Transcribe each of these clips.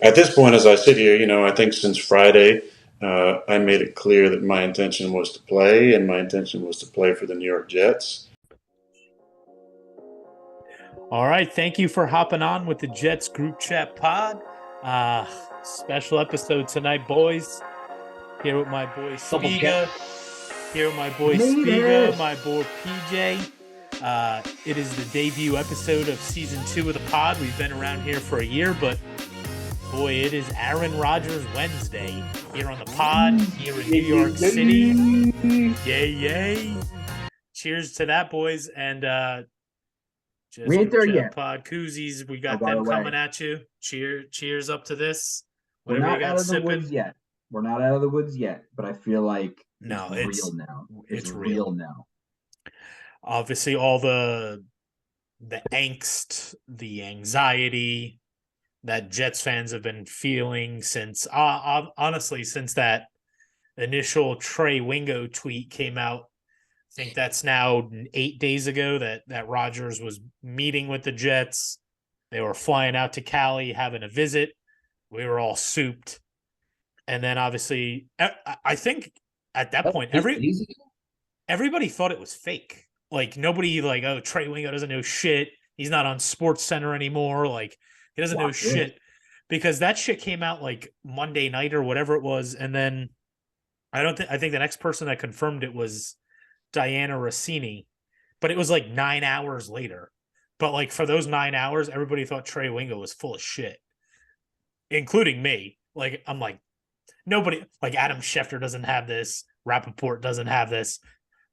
At this point, as I sit here, I think since Friday, I made it clear that my intention was to play, and my intention was to play for the New York Jets. All right. Thank you for hopping on with the Jets group chat pod. Special episode tonight, boys. Here with my boy Spiga. Here with my boy Spiga, my boy PJ. It is the debut episode of season 2 of the pod. We've been around here for a year, but boy, it is Aaron Rodgers Wednesday here on the pod, here in New York City. Yay, yay. Cheers to that, boys. And we ain't there yet. Pod koozies, we got them coming at you. Cheers up to this. We're not out of the woods yet. We're not out of the woods yet, but I feel like it's real now. It's real now. Obviously, all the angst, the anxiety that Jets fans have been feeling since, honestly, since that initial Trey Wingo tweet came out. I think that's now 8 days ago that Rodgers was meeting with the Jets. They were flying out to Cali, having a visit. We were all souped. And then obviously, I think at that point, everybody thought it was fake. Like, nobody oh, Trey Wingo doesn't know shit. He's not on Sports Center anymore. Like, he doesn't know shit. Because that shit came out like Monday night or whatever it was. And then I think the next person that confirmed it was Diana Rossini, but it was like 9 hours later. But like for those 9 hours, everybody thought Trey Wingo was full of shit, including me. Like, I'm like, nobody, like Adam Schefter doesn't have this. Rappaport doesn't have this.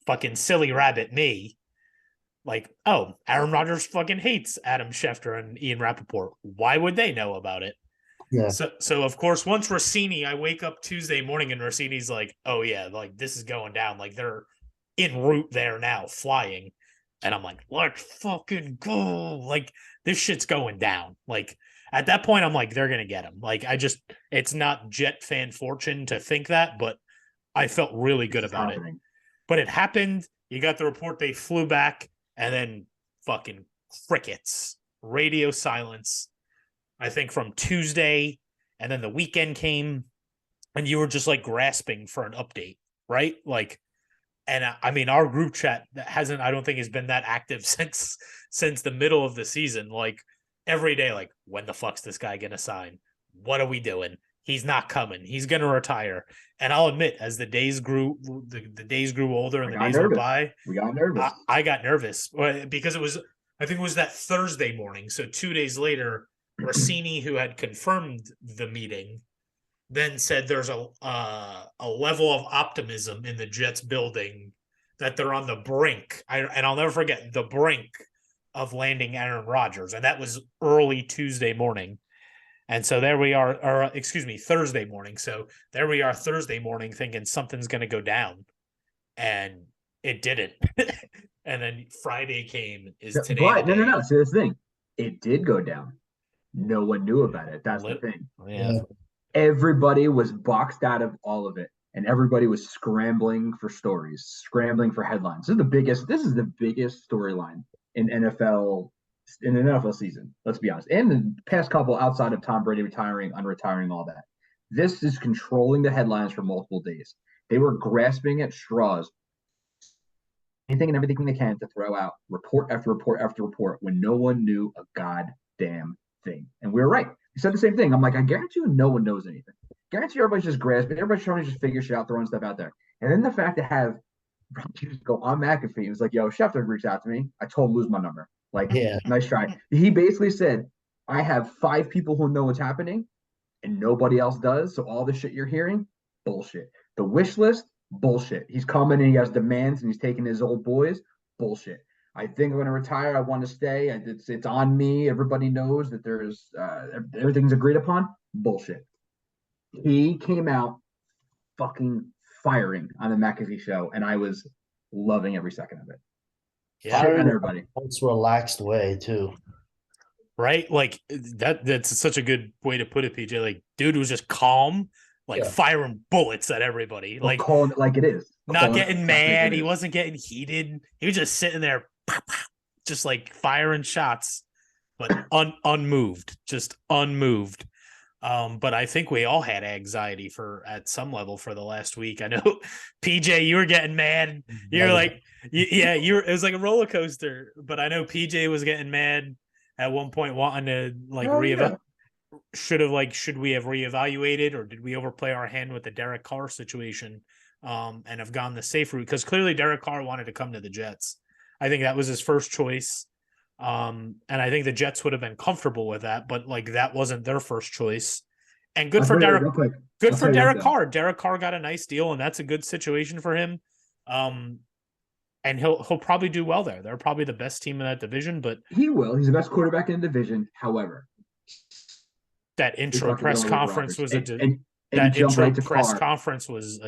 Fucking silly rabbit me. Like, oh, Aaron Rodgers fucking hates Adam Schefter and Ian Rappaport. Why would they know about it? Yeah. So of course, once Rossini, I wake up Tuesday morning and Rossini's like, oh yeah, like this is going down. Like they're en route there now, flying. And I'm like, let's fucking go. Like, this shit's going down. Like, at that point, I'm like, they're going to get him. Like, it's not Jet fan fortune to think that, but I felt really good about it. But it happened. You got the report. They flew back, and then fucking crickets. Radio silence. I think from Tuesday, and then the weekend came, and you were just, like, grasping for an update, right? Like, and I mean, our group chat hasn't, I don't think, has been that active since the middle of the season. Like every day, like, when the fuck's this guy gonna sign? What are we doing? He's not coming. He's gonna retire. And I'll admit, as the days grew, the days grew older and the days went by, we got nervous. I got nervous because I think it was that Thursday morning. So 2 days later, Rossini, who had confirmed the meeting, then said there's a level of optimism in the Jets building that they're on the brink. And I'll never forget the brink of landing Aaron Rodgers. And that was early Tuesday morning. And so there we are, Thursday morning. So there we are Thursday morning thinking something's going to go down. And it didn't. And then Friday came today. But no. See, this thing, it did go down. No one knew about it. That's the thing. Yeah. Everybody was boxed out of all of it, and everybody was scrambling for stories, scrambling for headlines. This is the biggest storyline in an NFL season. Let's be honest. And the past couple, outside of Tom Brady retiring, unretiring, all that, this is controlling the headlines for multiple days. They were grasping at straws, anything and everything they can to throw out report after report after report when no one knew a goddamn thing. And we were right. He said the same thing. I'm like, I guarantee you no one knows anything. Guarantee everybody's just grasping. Everybody's trying to just figure shit out, throwing stuff out there. And then the fact to have go on McAfee, he was like, yo, Schefter reached out to me. I told him lose my number. Like, nice try. He basically said, I have 5 people who know what's happening and nobody else does. So all the shit you're hearing, bullshit. The wish list, bullshit. He's coming and he has demands and he's taking his old boys, bullshit. I think I'm going to retire. I want to stay. It's on me. Everybody knows that there's everything's agreed upon. Bullshit. He came out fucking firing on the McAfee Show, and I was loving every second of it. Yeah, everybody. It's relaxed way too, right? Like that's such a good way to put it, PJ. Like, dude was just calm, like firing bullets at everybody, like calling it like it is. Not getting mad. He wasn't getting heated. He was just sitting there, just like firing shots, but unmoved, just unmoved. But I think we all had anxiety at some level for the last week. I know PJ, you were getting mad. You're like, yeah, it was like a roller coaster. But I know PJ was getting mad at one point, wanting to like should we have reevaluated, or did we overplay our hand with the Derek Carr situation, and have gone the safe route? Because clearly Derek Carr wanted to come to the Jets. I think that was his first choice. And I think the Jets would have been comfortable with that, but like that wasn't their first choice. And good for Derek. Good for Derek Carr. Derek Carr got a nice deal, and that's a good situation for him. And he'll probably do well there. They're probably the best team in that division, but he will. He's the best quarterback in the division. However, that intro press conference was a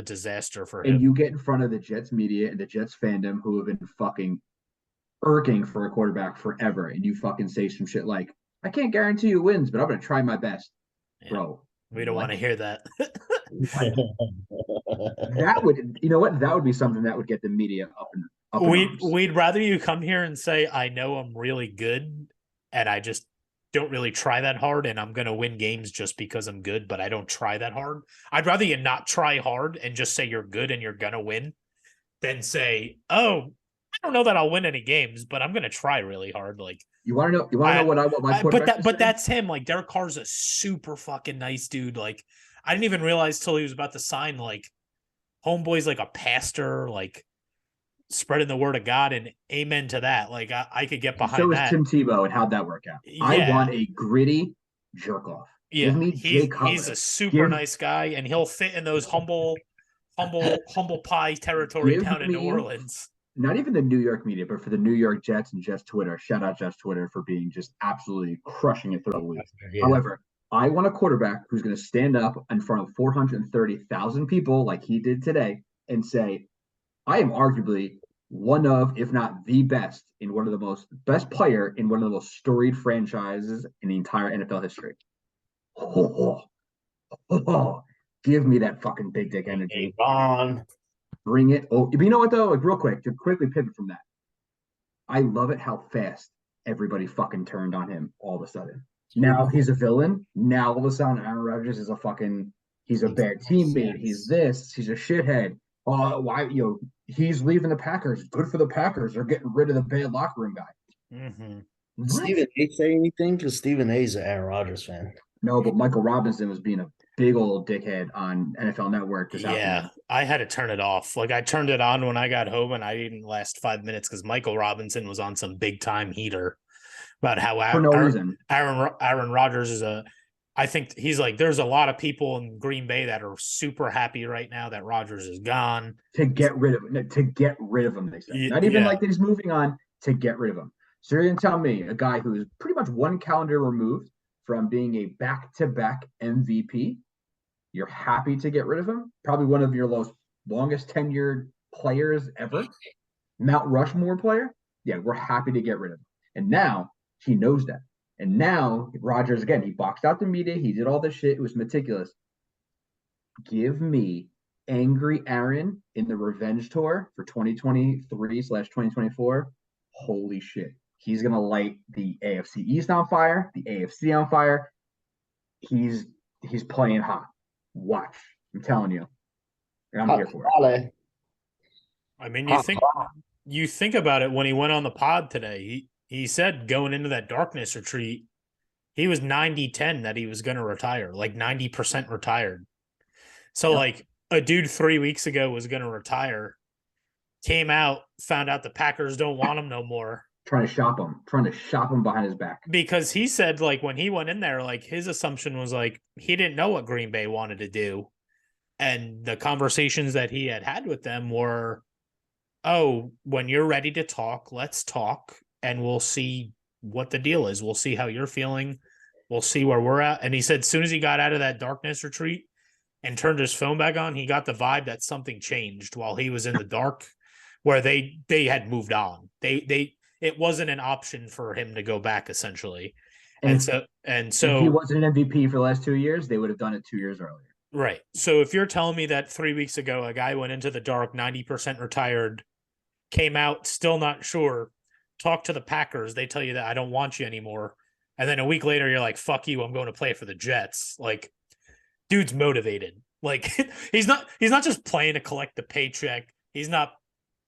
disaster for him. And you get in front of the Jets media and the Jets fandom, who have been fucking irking for a quarterback forever, and you fucking say some shit like, I can't guarantee you wins, but I'm going to try my best. Yeah. Bro. We don't want to hear that. That would, you know what? That would be something that would get the media up. We'd rather you come here and say, I know I'm really good, and I just don't really try that hard, and I'm going to win games just because I'm good, but I don't try that hard. I'd rather you not try hard and just say you're good and you're going to win than say, oh, I don't know that I'll win any games, but I'm going to try really hard. Like, you want to know what I want my quarterback but that's him. Like, Derek Carr's a super fucking nice dude. Like, I didn't even realize till he was about to sign, like, homeboy's like a pastor, like spreading the word of God, and amen to that. Like, I could get behind that. So is Tim Tebow, and how'd that work out? Yeah. I want a gritty jerk off. Yeah, give me he's a super nice guy, and he'll fit in those humble pie territory down in New Orleans. Not even the New York media, but for the New York Jets and Jets Twitter. Shout out Jets Twitter for being just absolutely crushing it throughout the week. Yeah. However, I want a quarterback who's going to stand up in front of 430,000 people like he did today and say, I am arguably one of, if not the best, in one of the best player in one of the most storied franchises in the entire NFL history. Give me that fucking big dick energy. Bring it. Oh, you know what though? Like real quick, to quickly pivot from that. I love it how fast everybody fucking turned on him all of a sudden. Now he's a villain. Now all of a sudden Aaron Rodgers is he's a bad teammate. He's this. He's a shithead. Why? He's leaving the Packers. Good for the Packers. They're getting rid of the bad locker room guy. Mm-hmm. Stephen A. say anything? Because Stephen A. is an Aaron Rodgers fan. No, but Michael Robinson was being a big old dickhead on NFL Network. Yeah, I had to turn it off. Like, I turned it on when I got home, and I didn't last 5 minutes because Michael Robinson was on some big time heater about how Aaron Rodgers is I think he's like, there's a lot of people in Green Bay that are super happy right now that Rodgers is gone. To get rid of him, they say. Not even like that he's moving on, to get rid of him. So you're going to tell me, a guy who is pretty much one calendar removed from being a back-to-back MVP, you're happy to get rid of him? Probably one of your longest tenured players ever. Mount Rushmore player? Yeah, we're happy to get rid of him. And now he knows that. And now Rodgers, again, he boxed out the media. He did all this shit. It was meticulous. Give me angry Aaron in the revenge tour for 2023/2024. Holy shit. He's going to light the AFC East on fire, the AFC on fire. He's playing hot. Watch. I'm telling you. And I'm here for it. I mean, you think about it when he went on the pod today. He said going into that darkness retreat, he was 90-10 that he was going to retire, like 90% retired. So, like, a dude 3 weeks ago was going to retire, came out, found out the Packers don't want him no more. Trying to shop him behind his back. Because he said, like, when he went in there, like, his assumption was, like, he didn't know what Green Bay wanted to do. And the conversations that he had with them were, oh, when you're ready to talk, let's talk, and we'll see what the deal is. We'll see how you're feeling. We'll see where we're at. And he said as soon as he got out of that darkness retreat and turned his phone back on, he got the vibe that something changed while he was in the dark, where they had moved on. It wasn't an option for him to go back, essentially. And so if he wasn't an MVP for the last 2 years, they would have done it 2 years earlier. Right. So if you're telling me that 3 weeks ago a guy went into the dark, 90% retired, came out still not sure, talked to the Packers, they tell you that I don't want you anymore, and then a week later you're like, fuck you, I'm going to play for the Jets. Like, dude's motivated. Like, he's not just playing to collect the paycheck. He's not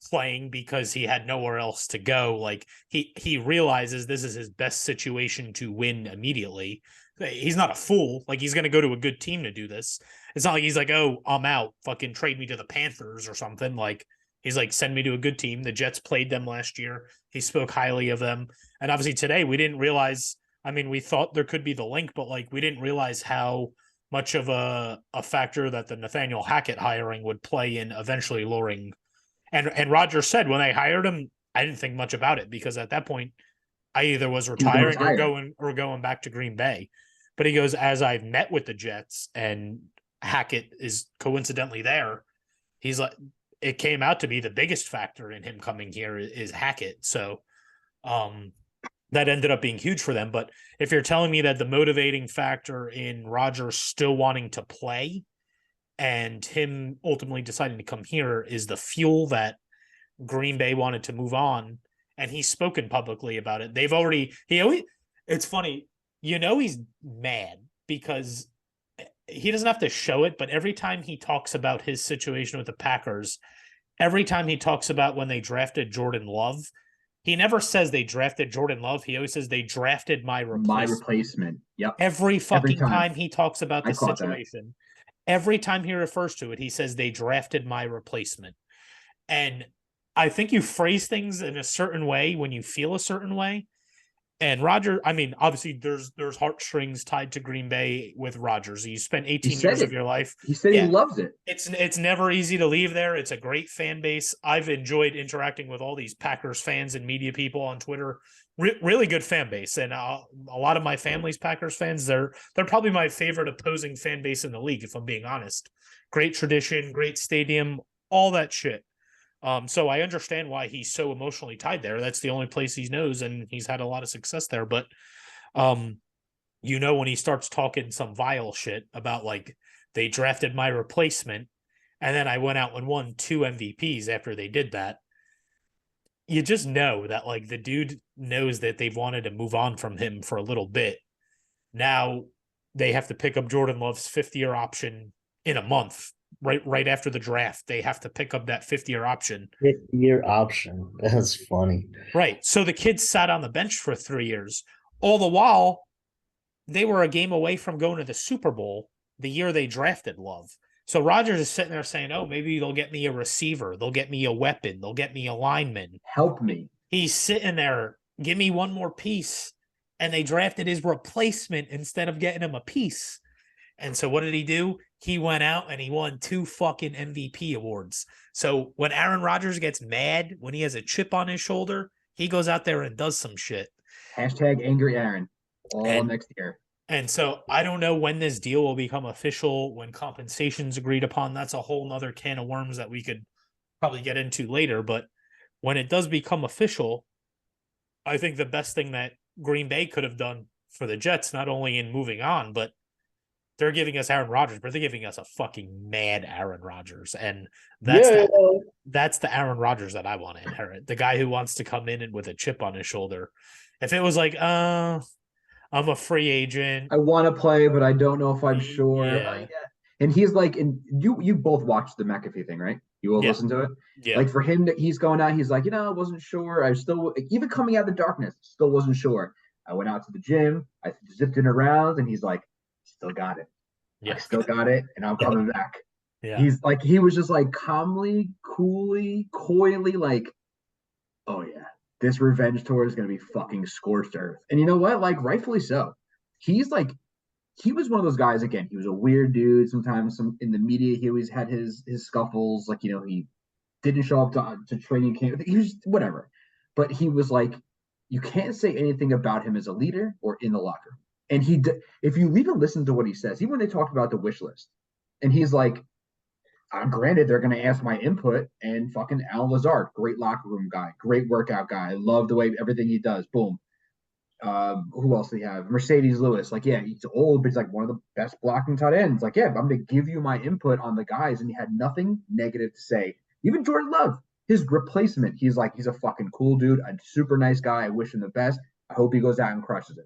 playing because he had nowhere else to go. Like, he realizes this is his best situation to win immediately. He's not a fool. Like, he's going to go to a good team to do this. It's not like he's like, oh, I'm out. Fucking trade me to the Panthers or something. Like, he's like, send me to a good team. The Jets played them last year. He spoke highly of them. And obviously today we didn't realize, I mean, we thought there could be the link, but like, we didn't realize how much of a factor that the Nathaniel Hackett hiring would play in eventually lowering. And Rodgers said when they hired him, I didn't think much about it because at that point I either was retiring or going back to Green Bay. But he goes, as I've met with the Jets and Hackett is coincidentally there, he's like, it came out to be the biggest factor in him coming here is Hackett. So that ended up being huge for them. But if you're telling me that the motivating factor in Rodgers still wanting to play and him ultimately deciding to come here is the fuel that Green Bay wanted to move on, and he's spoken publicly about it. It's funny, he's mad because he doesn't have to show it, but every time he talks about his situation with the Packers, every time he talks about when they drafted Jordan Love, he never says they drafted Jordan Love. He always says they drafted my replacement. My replacement. Yep. Every time he talks about the situation, every time he refers to it, he says they drafted my replacement. And I think you phrase things in a certain way when you feel a certain way. And Rodgers, I mean, obviously there's heartstrings tied to Green Bay with Rodgers. You spent 18 years of your life. He said he loves it. It's never easy to leave there. It's a great fan base. I've enjoyed interacting with all these Packers fans and media people on Twitter. Really good fan base. And a lot of my family's Packers fans. They're probably my favorite opposing fan base in the league, if I'm being honest. Great tradition, great stadium, all that shit. So I understand why he's so emotionally tied there. That's the only place he knows, and he's had a lot of success there. But, when he starts talking some vile shit about, like, they drafted my replacement, and then I went out and won 2 MVPs after they did that, you just know that, like, the dude knows that they've wanted to move on from him for a little bit. Now they have to pick up Jordan Love's 5th-year option in a month. Right after the draft, they have to pick up that 5th-year option. 5th-year option. That's funny. Right. So the kids sat on the bench for 3 years. All the while, they were a game away from going to the Super Bowl the year they drafted Love. So Rodgers is sitting there saying, oh, maybe they'll get me a receiver. They'll get me a weapon. They'll get me a lineman. Help me. He's sitting there, give me one more piece. And they drafted his replacement instead of getting him a piece. And so what did he do? He went out and he won 2 fucking MVP awards. So when Aaron Rodgers gets mad, when he has a chip on his shoulder, he goes out there and does some shit. Hashtag angry Aaron next year. And so I don't know when this deal will become official, when compensation's agreed upon. That's a whole nother can of worms that we could probably get into later. But when it does become official, I think the best thing that Green Bay could have done for the Jets, not only in moving on, but they're giving us Aaron Rodgers, but they're giving us a fucking mad Aaron Rodgers. And that's the Aaron Rodgers that I want to inherit. The guy who wants to come in and with a chip on his shoulder. If it was like, I'm a free agent. I want to play, but I don't know if I'm sure. Yeah. And he's like, and you both watched the McAfee thing, right? You will listen to it? Yeah. Like for him, he's going out, he's like, I wasn't sure. I still, even coming out of the darkness, still wasn't sure. I went out to the gym. I zipped in around, and he's like, still got it. Yeah. I still got it, and I'm coming back. Yeah. He's like, he was just like calmly, coolly, coyly like, oh yeah, this revenge tour is going to be fucking scorched earth. And you know what? Like, rightfully so. He was one of those guys, again, he was a weird dude. Sometimes in the media, he always had his scuffles. Like, he didn't show up to training camp. He was whatever. But he was like, you can't say anything about him as a leader or in the locker room. And if you even listen to what he says, even when they talked about the wish list, and he's like, granted, they're going to ask my input, and fucking Alan Lazard, great locker room guy, great workout guy. I love the way everything he does. Boom. Who else do we have? Mercedes Lewis. Like, yeah, he's old, but he's like one of the best blocking tight ends. Like, yeah, I'm going to give you my input on the guys. And he had nothing negative to say. Even Jordan Love, his replacement, he's like, he's a fucking cool dude, a super nice guy. I wish him the best. I hope he goes out and crushes it.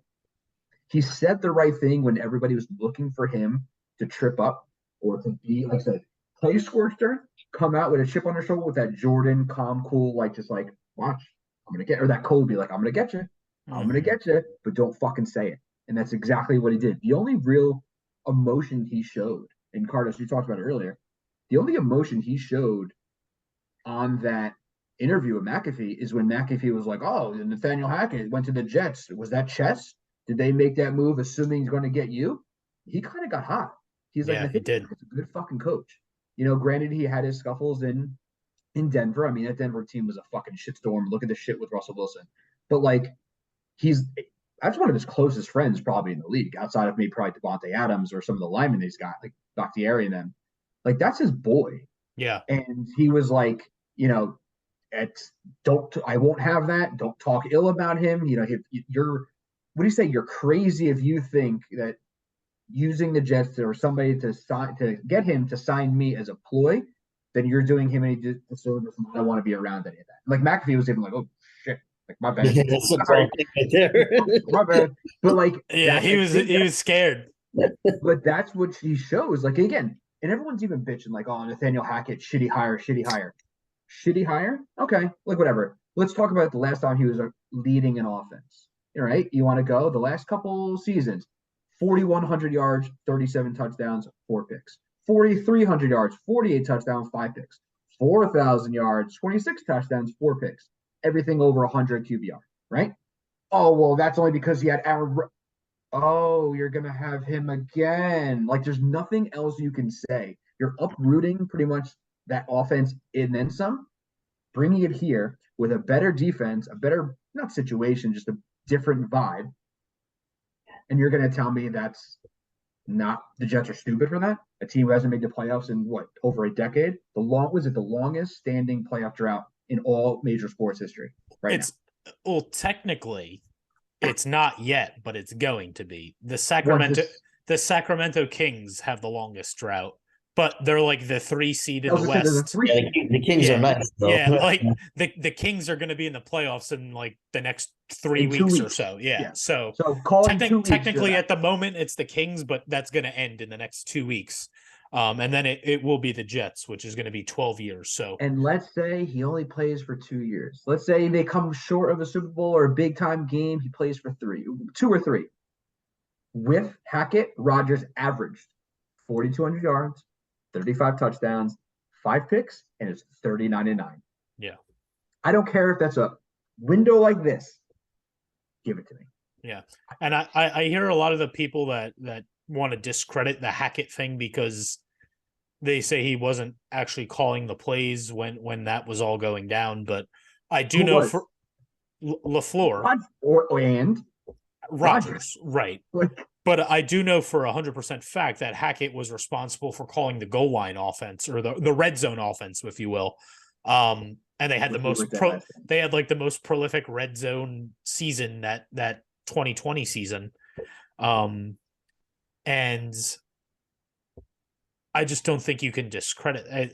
he said the right thing when everybody was looking for him to trip up or to be, like I said, play scorcher, come out with a chip on their shoulder with that Jordan, calm, cool, like just like, watch, I'm gonna get, or that Kobe, like, I'm gonna get you, I'm gonna get you, but don't fucking say it. And that's exactly what he did. The only real emotion he showed, and Carlos, you talked about it earlier, the only emotion he showed on that interview with McAfee is when McAfee was like, "Oh, Nathaniel Hackett went to the Jets. Was that chess? Did they make that move assuming he's going to get you?" He kind of got hot. He's like, he did. He's a good fucking coach. Granted, he had his scuffles in Denver. I mean, that Denver team was a fucking shitstorm. Look at the shit with Russell Wilson. But like, that's one of his closest friends probably in the league, outside of maybe probably Devontae Adams or some of the linemen he's got, like Bakhtiari and them. Like, that's his boy. Yeah. And he was like, I won't have that. Don't talk ill about him. What do you say? You're crazy if you think that using the Jets or somebody to get him to sign me as a ploy, then you're doing him any disservice. I don't want to be around any of that. Like McAfee was even like, "Oh shit, like my bad." Yeah, that's a right there. My bad. But like, yeah, he was scared. But that's what he shows. Like, again, and everyone's even bitching like, "Oh, Nathaniel Hackett, shitty hire. Shitty hire? Okay, like whatever. Let's talk about the last time he was leading an offense. All right, you want to go the last couple seasons: 4,100 yards, 37 touchdowns, 4 picks. 4,300 yards, 48 touchdowns, 5 picks. 4,000 yards, 26 touchdowns, 4 picks. Everything over 100 QBR, right? Oh well, that's only because he had Aaron. Oh, you're gonna have him again. Like, there's nothing else you can say. You're uprooting pretty much that offense and then some, bringing it here with a better defense, a better, not situation, just a different vibe. And you're going to tell me that's not, the Jets are stupid for that? A team who hasn't made the playoffs in over a decade? The longest standing playoff drought in all major sports history right now. Well, technically, it's not yet, but it's going to be. The Sacramento Kings have the longest drought. But they're like the 3 seed in the West. The Kings are nice, though. Yeah, like the Kings are going to be in the playoffs in like the next 3 weeks or so. Yeah. So technically at the moment it's the Kings, but that's going to end in the next 2 weeks. And then it will be the Jets, which is going to be 12 years. So, and let's say he only plays for 2 years. Let's say they come short of a Super Bowl or a big time game. He plays for 2 or 3. With Hackett, Rodgers averaged 4,200 yards, 35 touchdowns, 5 picks, and it's 39-9. Yeah. I don't care if that's a window like this. Give it to me. Yeah. And I hear a lot of the people that want to discredit the Hackett thing because they say he wasn't actually calling the plays when that was all going down. But I do know for LaFleur and Rodgers, right. But I do know for 100% fact that Hackett was responsible for calling the goal line offense or the red zone offense, if you will. And they had they had like the most prolific red zone season that 2020 season. And I just don't think you can discredit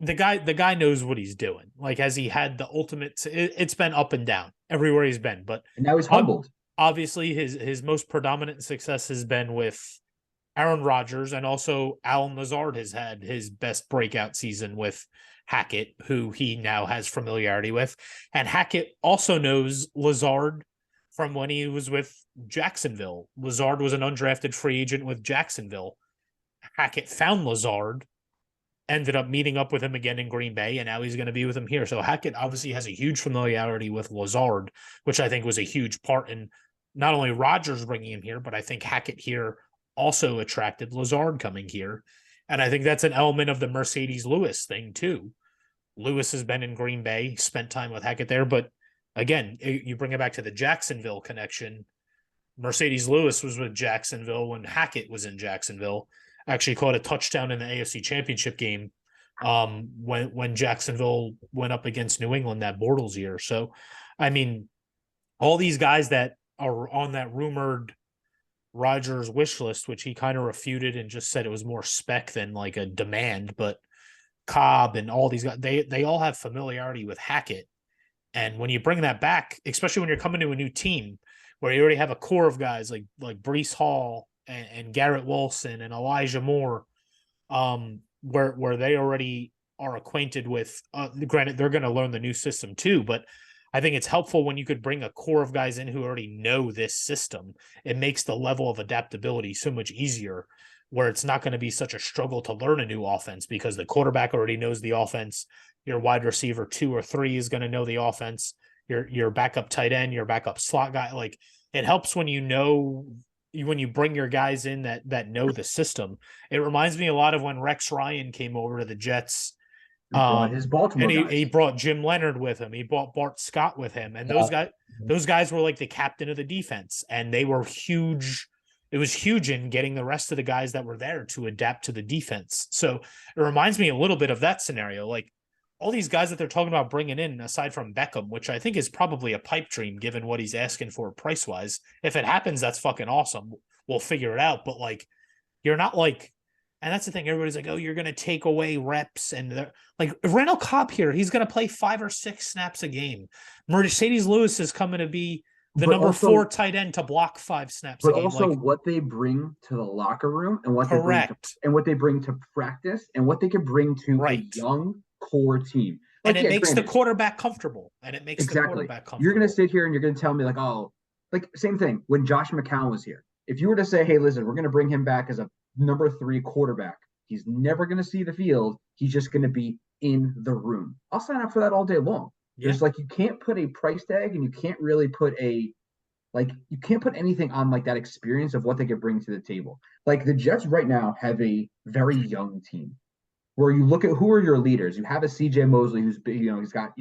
the guy knows what he's doing. Like, has he had the ultimate? It's been up and down everywhere he's been, but now he's humbled. Obviously, his most predominant success has been with Aaron Rodgers, and also Alan Lazard has had his best breakout season with Hackett, who he now has familiarity with. And Hackett also knows Lazard from when he was with Jacksonville. Lazard was an undrafted free agent with Jacksonville. Hackett found Lazard, ended up meeting up with him again in Green Bay, and now he's going to be with him here. So Hackett obviously has a huge familiarity with Lazard, which I think was a huge part in not only Rodgers bringing him here, but I think Hackett here also attracted Lazard coming here. And I think that's an element of the Mercedes Lewis thing too. Lewis has been in Green Bay, spent time with Hackett there, but again, you bring it back to the Jacksonville connection. Mercedes Lewis was with Jacksonville when Hackett was in Jacksonville. Actually caught a touchdown in the AFC Championship game when Jacksonville went up against New England that Bortles year. So, I mean, all these guys that are on that rumored Rodgers wish list, which he kind of refuted and just said it was more spec than like a demand, but Cobb and all these guys, they all have familiarity with Hackett. And when you bring that back, especially when you're coming to a new team, where you already have a core of guys like Breece Hall and Garrett Wilson and Elijah Moore, where they already are acquainted with. Granted, they're going to learn the new system too, but I think it's helpful when you could bring a core of guys in who already know this system. It makes the level of adaptability so much easier, where it's not going to be such a struggle to learn a new offense because the quarterback already knows the offense. Your wide receiver 2 or 3 is going to know the offense. Your backup tight end, your backup slot guy. Like, it helps when when you bring your guys in that know the system. It reminds me a lot of when Rex Ryan came over to the Jets. His Baltimore and guys. he brought Jim Leonard with him. He brought Bart Scott with him, and those guys were like the captain of the defense, and they were huge. It was huge in getting the rest of the guys that were there to adapt to the defense. So it reminds me a little bit of that scenario. Like, all these guys that they're talking about bringing in, aside from Beckham, which I think is probably a pipe dream given what he's asking for price wise. If it happens, that's fucking awesome. We'll figure it out. But like, you're not like, and that's the thing. Everybody's like, oh, you're going to take away reps. And like, Randall Cobb here, he's going to play 5 or 6 snaps a game. Mercedes Lewis is coming to be the number 4 tight end to block 5 snaps a game. But also like, what they bring to the locker room and what correct. they bring to practice and what they can bring to a young core team. Like, and it makes the quarterback comfortable. And it makes the quarterback comfortable. You're going to sit here and you're going to tell me like, oh, like same thing when Josh McCown was here. If you were to say, hey, listen, we're going to bring him back as a number 3 quarterback, he's never going to see the field. He's just going to be in the room. I'll sign up for that all day long. Yeah. There's like, you can't put a price tag and you can't really put you can't put anything on like that experience of what they could bring to the table. Like, the Jets right now have a very young team where you look at who are your leaders. You have a CJ Mosley who's, he's got,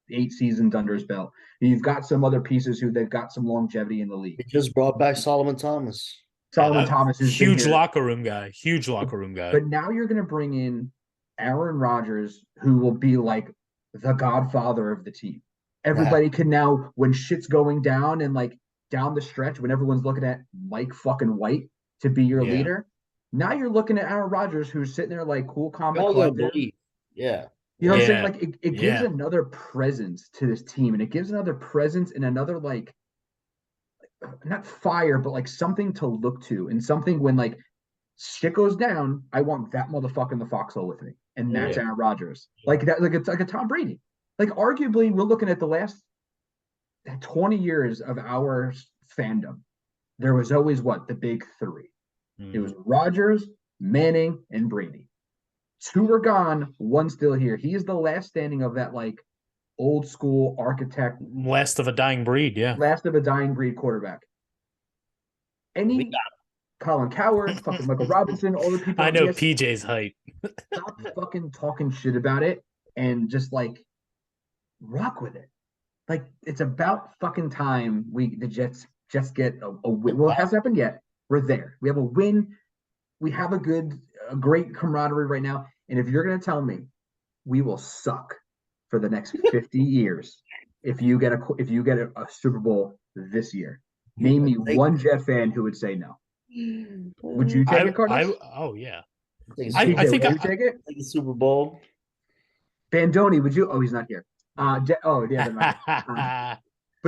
8 seasons under his belt. You've got some other pieces who they've got some longevity in the league. They just brought back Solomon Thomas. Thomas is huge locker room guy. Huge locker room guy. But now you're going to bring in Aaron Rodgers, who will be like the godfather of the team. Everybody can now, when shit's going down and like down the stretch, when everyone's looking at Mike fucking White to be your leader, now you're looking at Aaron Rodgers, who's sitting there like cool, calm, and collected. Yeah. You know what I'm saying? Like, it gives another presence to this team, and it gives another presence and another, like, not fire, but like something to look to, and something when like shit goes down, I want that motherfucker in the foxhole with me. And that's Aaron Rodgers. Like that, like it's like a Tom Brady. Like, arguably, we're looking at the last 20 years of our fandom. There was always the big 3. It was Rodgers, Manning, and Brady. 2 are gone, 1 still here. He is the last standing of that like old school architect. Last of a dying breed, Last of a dying breed quarterback. Colin Coward, fucking Michael Robinson, all the people. I know PJ's hype. Stop fucking talking shit about it and just like rock with it. Like, it's about fucking time the Jets just get a win. Well, it hasn't happened yet. We're there. We have a win. We have a great camaraderie right now. And if you're going to tell me we will suck for the next 50 years if you get a Super Bowl this year, name me one Jet fan who would say no. Would you take it, Cardinals? Oh yeah. I think would you take it? Like the Super Bowl. Bandoni, would you? Oh, he's not here. But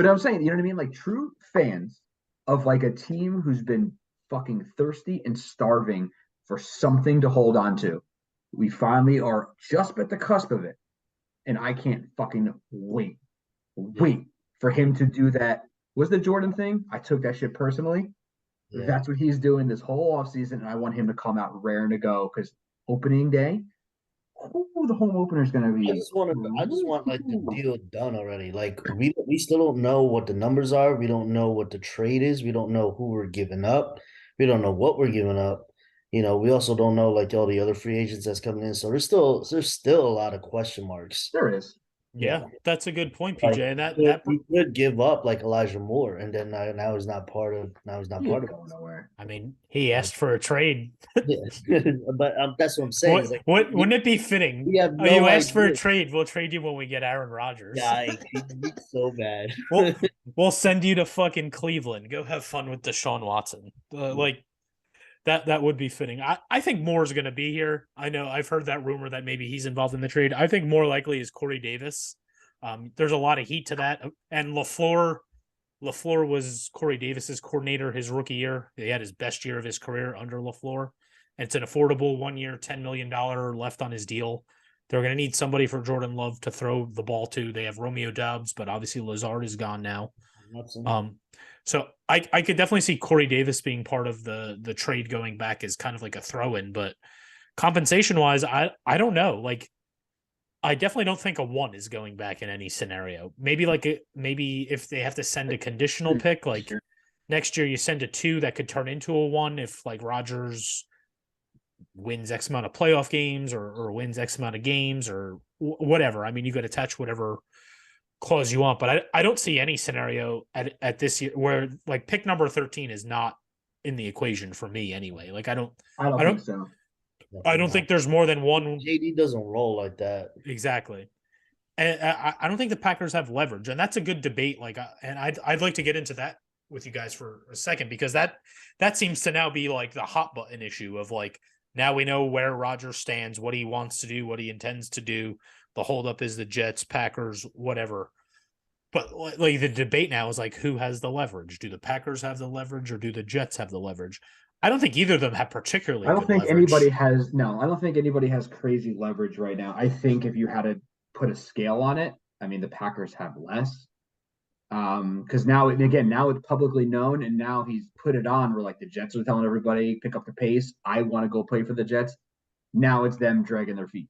I'm saying, you know what I mean? Like, true fans of like a team who's been fucking thirsty and starving for something to hold on to. We finally are just at the cusp of it. And I can't fucking wait for him to do that. Was the Jordan thing? I took that shit personally. Yeah. That's what he's doing this whole offseason, and I want him to come out raring to go, because opening day, the home opener is going to be. I just want like the deal done already. Like, we still don't know what the numbers are. We don't know what the trade is. We don't know who we're giving up. We don't know what we're giving up. We also don't know like all the other free agents that's coming in. So there's still a lot of question marks. There is. Yeah, that's a good point, PJ. And that we could give up like Elijah Moore, and then now he's not part of. Now he's not part of it. Nowhere. I mean, he asked for a trade. Yeah. But that's what I'm saying. Wouldn't it be fitting? You asked for a trade. We'll trade you when we get Aaron Rodgers. Yeah, he's so bad. We'll send you to fucking Cleveland. Go have fun with Deshaun Watson. That would be fitting. I think Moore's going to be here. I know I've heard that rumor that maybe he's involved in the trade. I think more likely is Corey Davis. There's a lot of heat to that. And LaFleur, LaFleur was Corey Davis's coordinator his rookie year. He had his best year of his career under LaFleur. And it's an affordable 1 year, $10 million left on his deal. They're going to need somebody for Jordan Love to throw the ball to. They have Romeo Doubs, but obviously Lazard is gone now. So I could definitely see Corey Davis being part of the trade going back as kind of like a throw-in, but compensation-wise, I don't know. Like, I definitely don't think a 1 is going back in any scenario. Maybe if they have to send a conditional pick, like next year you send a 2 that could turn into a 1 if like Rodgers wins X amount of playoff games or wins X amount of games or whatever. I mean, you could attach whatever clause you want, but I don't see any scenario at this year where like pick number 13 is not in the equation for me anyway. Like I don't think so. I don't think there's more than one. JD doesn't roll like that. Exactly. And I don't think the Packers have leverage, and that's a good debate. Like, and I'd like to get into that with you guys for a second, because that seems to now be like the hot button issue of like, now we know where Rodgers stands, what he wants to do, what he intends to do. The holdup is the Jets, Packers, whatever. But like the debate now is like, who has the leverage? Do the Packers have the leverage, or do the Jets have the leverage? I don't think either of them have particularly. I don't think anybody has. No, I don't think anybody has crazy leverage right now. I think if you had to put a scale on it, I mean, the Packers have less. Because now it's publicly known, and now he's put it on where like the Jets are telling everybody, pick up the pace. I want to go play for the Jets. Now it's them dragging their feet.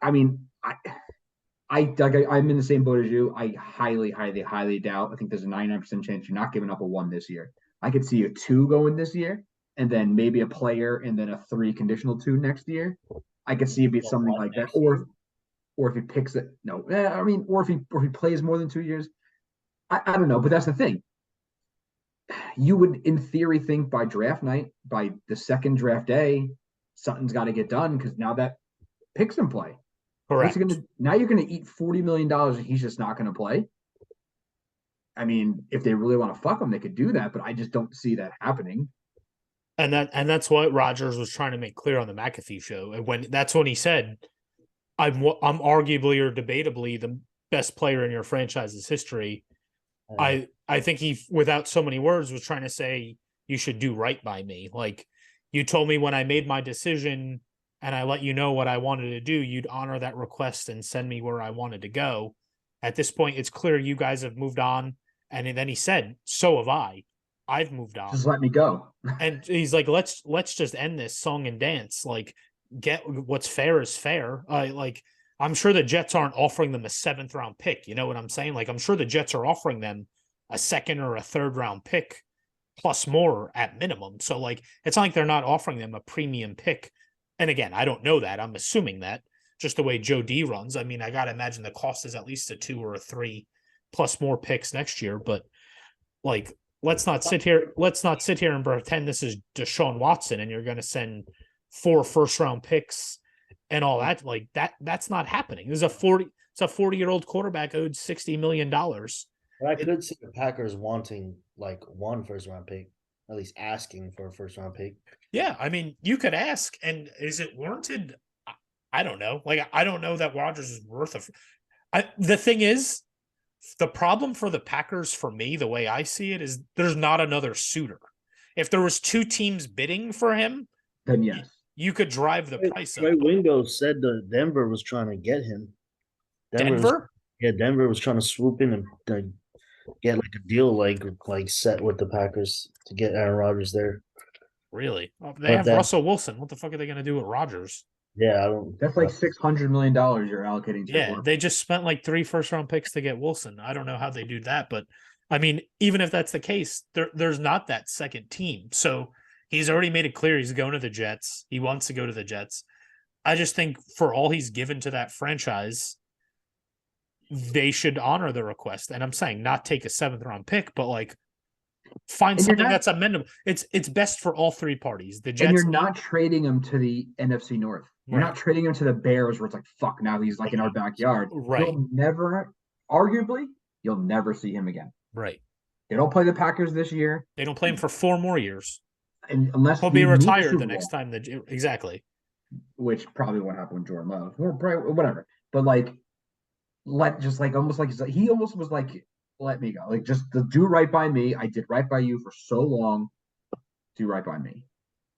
I'm in the same boat as you. I highly, highly, highly doubt. I think there's a 99% chance you're not giving up a 1 this year. I could see a 2 going this year, and then maybe a player, and then a 3 conditional 2 next year. I could see it be something like that, or if he picks it. No, I mean, or if he plays more than 2 years. I don't know, but that's the thing. You would, in theory, think by draft night, by the second draft day, something's got to get done, because now that pick's in play. Correct. Now you're going to eat $40 million and he's just not going to play. I mean, if they really want to fuck him, they could do that, but I just don't see that happening. And that's what Rodgers was trying to make clear on the McAfee show. And that's when he said, I'm arguably or debatably the best player in your franchise's history. I think he, without so many words, was trying to say you should do right by me. Like, you told me when I made my decision and I let you know what I wanted to do, you'd honor that request and send me where I wanted to go. At this point, it's clear you guys have moved on. And then he said, so have I. I've moved on. Just let me go. And he's like, let's just end this song and dance. Like, get what's fair is fair. I'm sure the Jets aren't offering them a 7th round pick. You know what I'm saying? Like, I'm sure the Jets are offering them a 2nd or a 3rd round pick plus more at minimum. So like, it's not like they're not offering them a premium pick. And again, I don't know that. I'm assuming that just the way Joe D runs. I mean, I got to imagine the cost is at least a 2 or a 3 plus more picks next year. But like, let's not sit here and pretend this is Deshaun Watson and you're going to send 4 first-round picks and all that. Like, that's not happening. It's a 40-year-old quarterback owed $60 million. But I could see the Packers wanting like 1 first-round pick, at least asking for a first-round pick. Yeah, I mean, you could ask, and is it warranted? I don't know. Like, I don't know that Rodgers is worth it. The thing is, the problem for the Packers, for me, the way I see it, is there's not another suitor. If there was 2 teams bidding for him, then yes, you could drive the price up. Trey Wingo said that Denver was trying to get him. Denver was trying to swoop in and get like a deal like set with the Packers to get Aaron Rodgers there. Really? They have Russell Wilson. What the fuck are they going to do with Rodgers? Yeah, I don't. That's like $600 million you're allocating to. Yeah, they just spent like 3 first-round picks to get Wilson. I don't know how they do that, but I mean, even if that's the case, there's not that second team. So he's already made it clear he's going to the Jets. He wants to go to the Jets. I just think for all he's given to that franchise, they should honor the request. And I'm saying not take a 7th-round pick, but like find something that's amendable. It's best for all 3 parties. The Jets, and you're not trading him to the NFC North. You're not trading him to the Bears, where it's like, fuck, now he's like in our backyard. Right. You'll never see him again. Right. They don't play the Packers this year. They don't play him for 4 more years. And unless he'll be retired the next time. Exactly. Which probably won't happen with Jordan Love. Or whatever. But like, he almost was like let me go. Like, just do right by me. I did right by you for so long. Do right by me.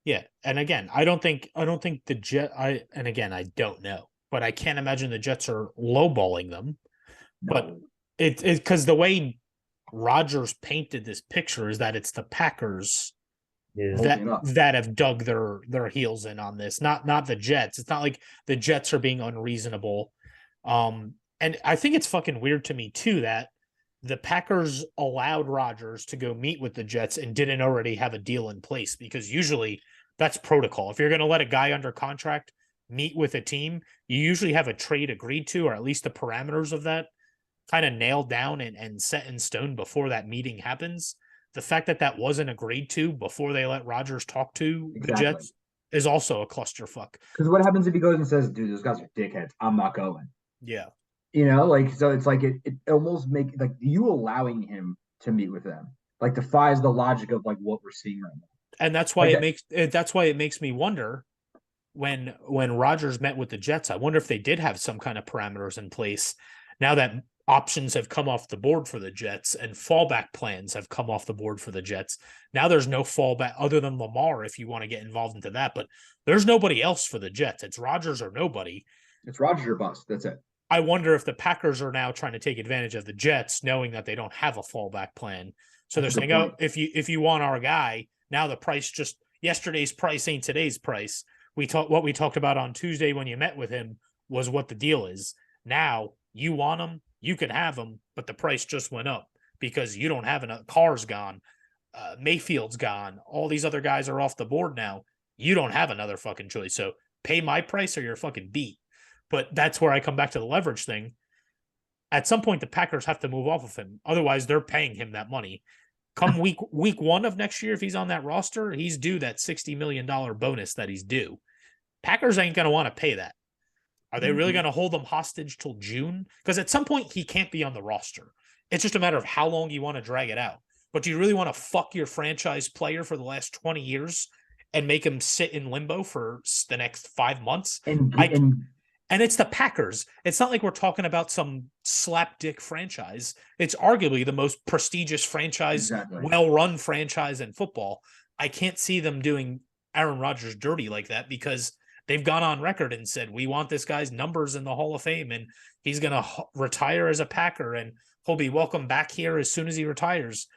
Yeah, and again, I don't think the Jet. And again, I don't know, but I can't imagine the Jets are lowballing them. No. But it's because the way Rodgers painted this picture is that it's the Packers that have dug their heels in on this, not the Jets. It's not like the Jets are being unreasonable. And I think it's fucking weird to me too that the Packers allowed Rodgers to go meet with the Jets and didn't already have a deal in place, because usually that's protocol. If you're going to let a guy under contract meet with a team, you usually have a trade agreed to, or at least the parameters of that kind of nailed down and set in stone before that meeting happens. The fact that that wasn't agreed to before they let Rodgers talk to the Jets is also a clusterfuck. Because what happens if he goes and says, dude, those guys are dickheads, I'm not going? Yeah. You know, like, so it's like it almost make like you allowing him to meet with them like defies the logic of like what we're seeing right now. And that's why it makes me wonder when Rodgers met with the Jets, I wonder if they did have some kind of parameters in place now that options have come off the board for the Jets and fallback plans have come off the board for the Jets. Now there's no fallback other than Lamar if you want to get involved into that, but there's nobody else for the Jets. It's Rodgers or nobody. It's Rodgers or bust. That's it. I wonder if the Packers are now trying to take advantage of the Jets, knowing that they don't have a fallback plan. So they're saying, oh, if you want our guy, now the price just yesterday's price ain't today's price. What we talked about on Tuesday when you met with him was what the deal is. Now you want him, you can have him, but the price just went up because you don't have enough. Carr's gone, Mayfield's gone, all these other guys are off the board now. You don't have another fucking choice. So pay my price or you're fucking beat. But that's where I come back to the leverage thing. At some point, the Packers have to move off of him. Otherwise, they're paying him that money. Come week 1 of next year, if he's on that roster, he's due that $60 million bonus that he's due. Packers ain't going to want to pay that. Are they really going to hold him hostage till June? Because at some point, he can't be on the roster. It's just a matter of how long you want to drag it out. But do you really want to fuck your franchise player for the last 20 years and make him sit in limbo for the next 5 months? And it's the Packers. It's not like we're talking about some slapdick franchise. It's arguably the most prestigious franchise, well-run franchise in football. I can't see them doing Aaron Rodgers dirty like that because they've gone on record and said, we want this guy's numbers in the Hall of Fame, and he's going to retire as a Packer, and he'll be welcome back here as soon as he retires.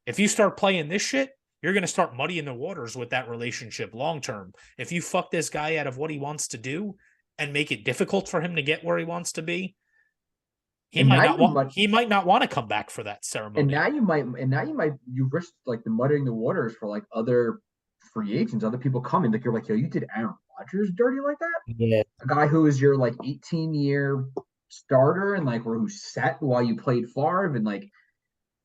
If you start playing this shit, you're going to start muddying the waters with that relationship long-term. If you fuck this guy out of what he wants to do and make it difficult for him to get where he wants to be, he might not want to come back for that ceremony. And now you risk like the mudding the waters for like other free agents, other people coming. Like you're like, yo, you did Aaron Rodgers dirty like that? Yeah. A guy who is your like 18-year starter and like who sat while you played Favre and like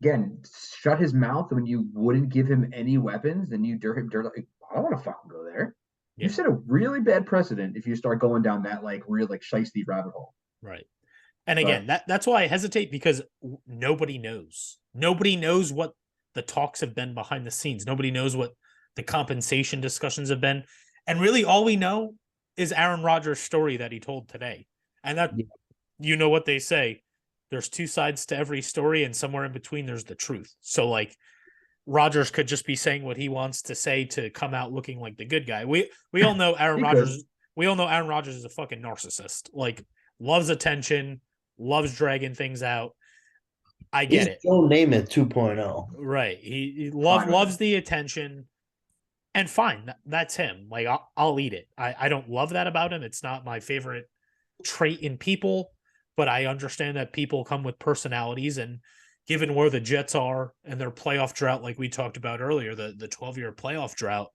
again shut his mouth when you wouldn't give him any weapons and you dirt him dirt. Like, I don't want to fucking go there. Yeah. You set a really bad precedent if you start going down that like real like shiesty rabbit hole. Right. And again, that's why I hesitate, because nobody knows. Nobody knows what the talks have been behind the scenes. Nobody knows what the compensation discussions have been. And really all we know is Aaron Rodgers' story that he told today. And that, you know what they say, there's two sides to every story, and somewhere in between there's the truth. So like Rodgers could just be saying what he wants to say to come out looking like the good guy. We all know Aaron Rodgers. We all know Aaron Rodgers is a fucking narcissist. Like, loves attention, loves dragging things out. I get it. Don't name it 2.0. Right. He loves the attention, and fine, that's him. Like, I'll eat it. I don't love that about him. It's not my favorite trait in people, but I understand that people come with personalities, and given where the Jets are and their playoff drought, like we talked about earlier, the 12-year playoff drought,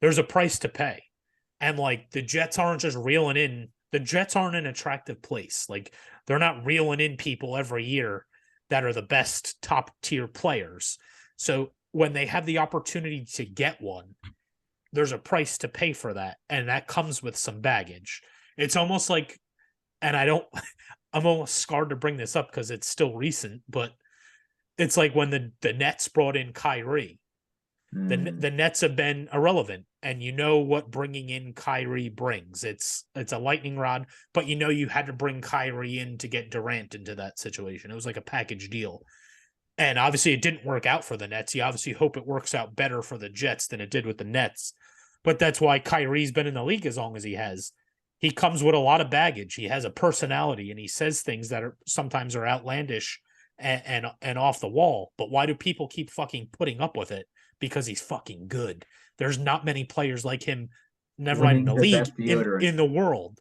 there's a price to pay. And like the Jets aren't just reeling in. The Jets aren't an attractive place. Like, they're not reeling in people every year that are the best top tier players. So when they have the opportunity to get one, there's a price to pay for that. And that comes with some baggage. It's almost like, and I'm almost scarred to bring this up because it's still recent, but it's like when the Nets brought in Kyrie. The Nets have been irrelevant, and you know what bringing in Kyrie brings. It's a lightning rod, but you know you had to bring Kyrie in to get Durant into that situation. It was like a package deal. And obviously it didn't work out for the Nets. You obviously hope it works out better for the Jets than it did with the Nets. But that's why Kyrie's been in the league as long as he has. He comes with a lot of baggage. He has a personality, and he says things that are sometimes are outlandish and off the wall. But why do people keep fucking putting up with it? Because he's fucking good. There's not many players like him, never mind in the league, in the world.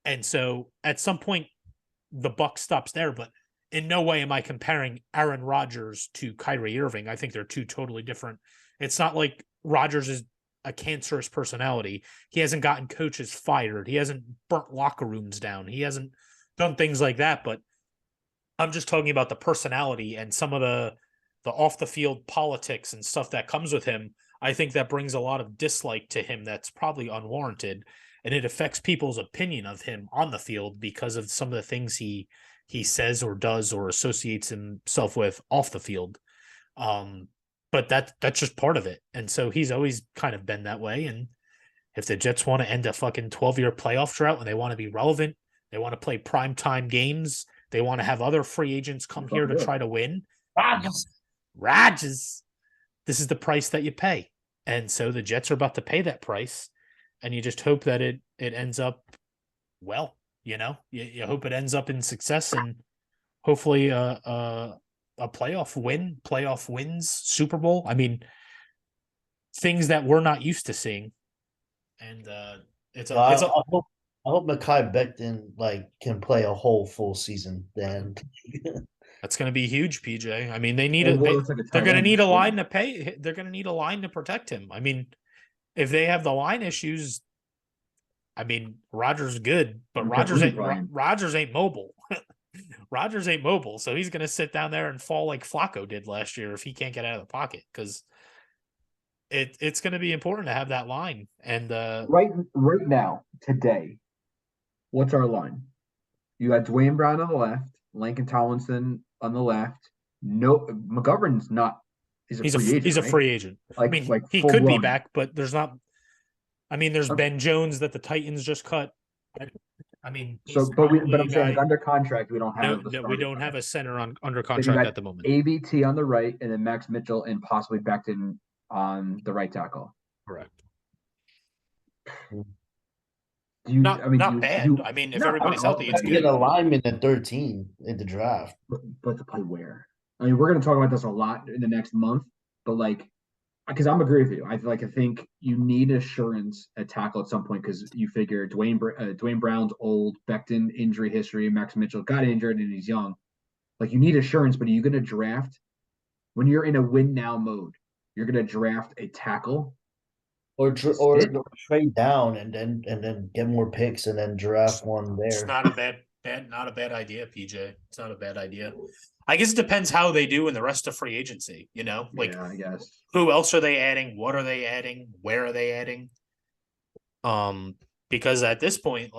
And so at some point, the buck stops there. But in no way am I comparing Aaron Rodgers to Kyrie Irving. I think they're two totally different. It's not like Rodgers is a cancerous personality. He hasn't gotten coaches fired. He hasn't burnt locker rooms down. He hasn't done things like that. But I'm just talking about the personality and some of the off the field politics and stuff that comes with him. I think that brings a lot of dislike to him that's probably unwarranted, and it affects people's opinion of him on the field because of some of the things he says or does or associates himself with off the field. But that's just part of it. And so he's always kind of been that way. And if the Jets want to end a fucking 12-year playoff drought and they want to be relevant, they want to play primetime games, they want to have other free agents come here to try to win. Rodgers. This is the price that you pay. And so the Jets are about to pay that price. And you just hope that it ends up well. You know, you hope it ends up in success and hopefully a playoff wins, Super Bowl. I mean, things that we're not used to seeing. And I hope Mekhi Becton can play a whole full season. Then that's going to be huge, PJ. I mean, they need they're going to need a line to pay. They're going to need a line to protect him. I mean, if they have the line issues, I mean, Rodgers is good, but Rodgers ain't mobile. Rodgers ain't mobile, so he's going to sit down there and fall like Flacco did last year if he can't get out of the pocket, because it's going to be important to have that line. And right now, today, what's our line? You got Dwayne Brown on the left, Lincoln Tomlinson on the left. No, McGovern's not. He's a free agent. He's a free agent. I mean, he could be back, but there's not. I mean, there's Ben Jones that the Titans just cut. I mean, but I'm saying under contract, we don't have. We don't have a center under contract at the moment. AVT on the right, and then Max Mitchell and possibly Becton on the right tackle. Correct. Not bad. I mean, if everybody's healthy, it's good. Get a lineman at 13 in the draft. But to play where? I mean, we're going to talk about this a lot in the next month, but because I'm agree with you. I think you need assurance at tackle at some point, because you figure Dwayne Brown's old, Becton injury history, Max Mitchell got injured and he's young. You need assurance, but are you going to draft when you're in a win now mode? You're going to draft a tackle, or trade down and then get more picks and then draft one there. It's not a bad idea, PJ. It's not a bad idea. I guess it depends how they do in the rest of free agency, you know? I guess. Who else are they adding? What are they adding? Where are they adding? Because at this point,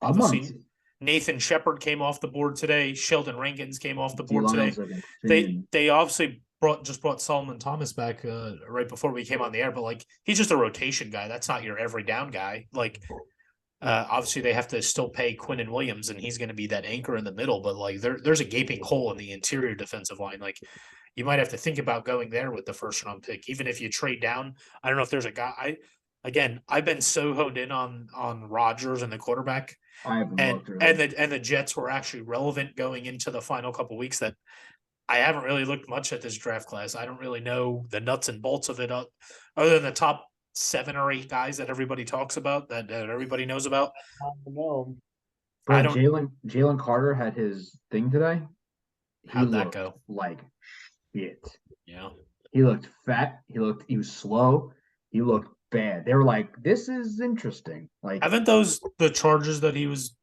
obviously Nathan Shepard came off the board today. Sheldon Rankins came off the board today. They obviously brought Solomon Thomas back right before we came on the air, but he's just a rotation guy. That's not your every down guy. Obviously, they have to still pay Quinnen Williams, and he's going to be that anchor in the middle. But there's a gaping hole in the interior defensive line. You might have to think about going there with the first round pick, even if you trade down. I don't know if there's a guy. I've been so honed in on Rodgers and the quarterback, and the Jets were actually relevant going into the final couple weeks that I haven't really looked much at this draft class. I don't really know the nuts and bolts of it, other than the top 7 or 8 guys that everybody talks about, that everybody knows about. I don't know. Jalen Carter had his thing today. How'd that go? Like shit. Yeah. He looked fat. He was slow. He looked bad. They were like, this is interesting. Haven't the charges that he was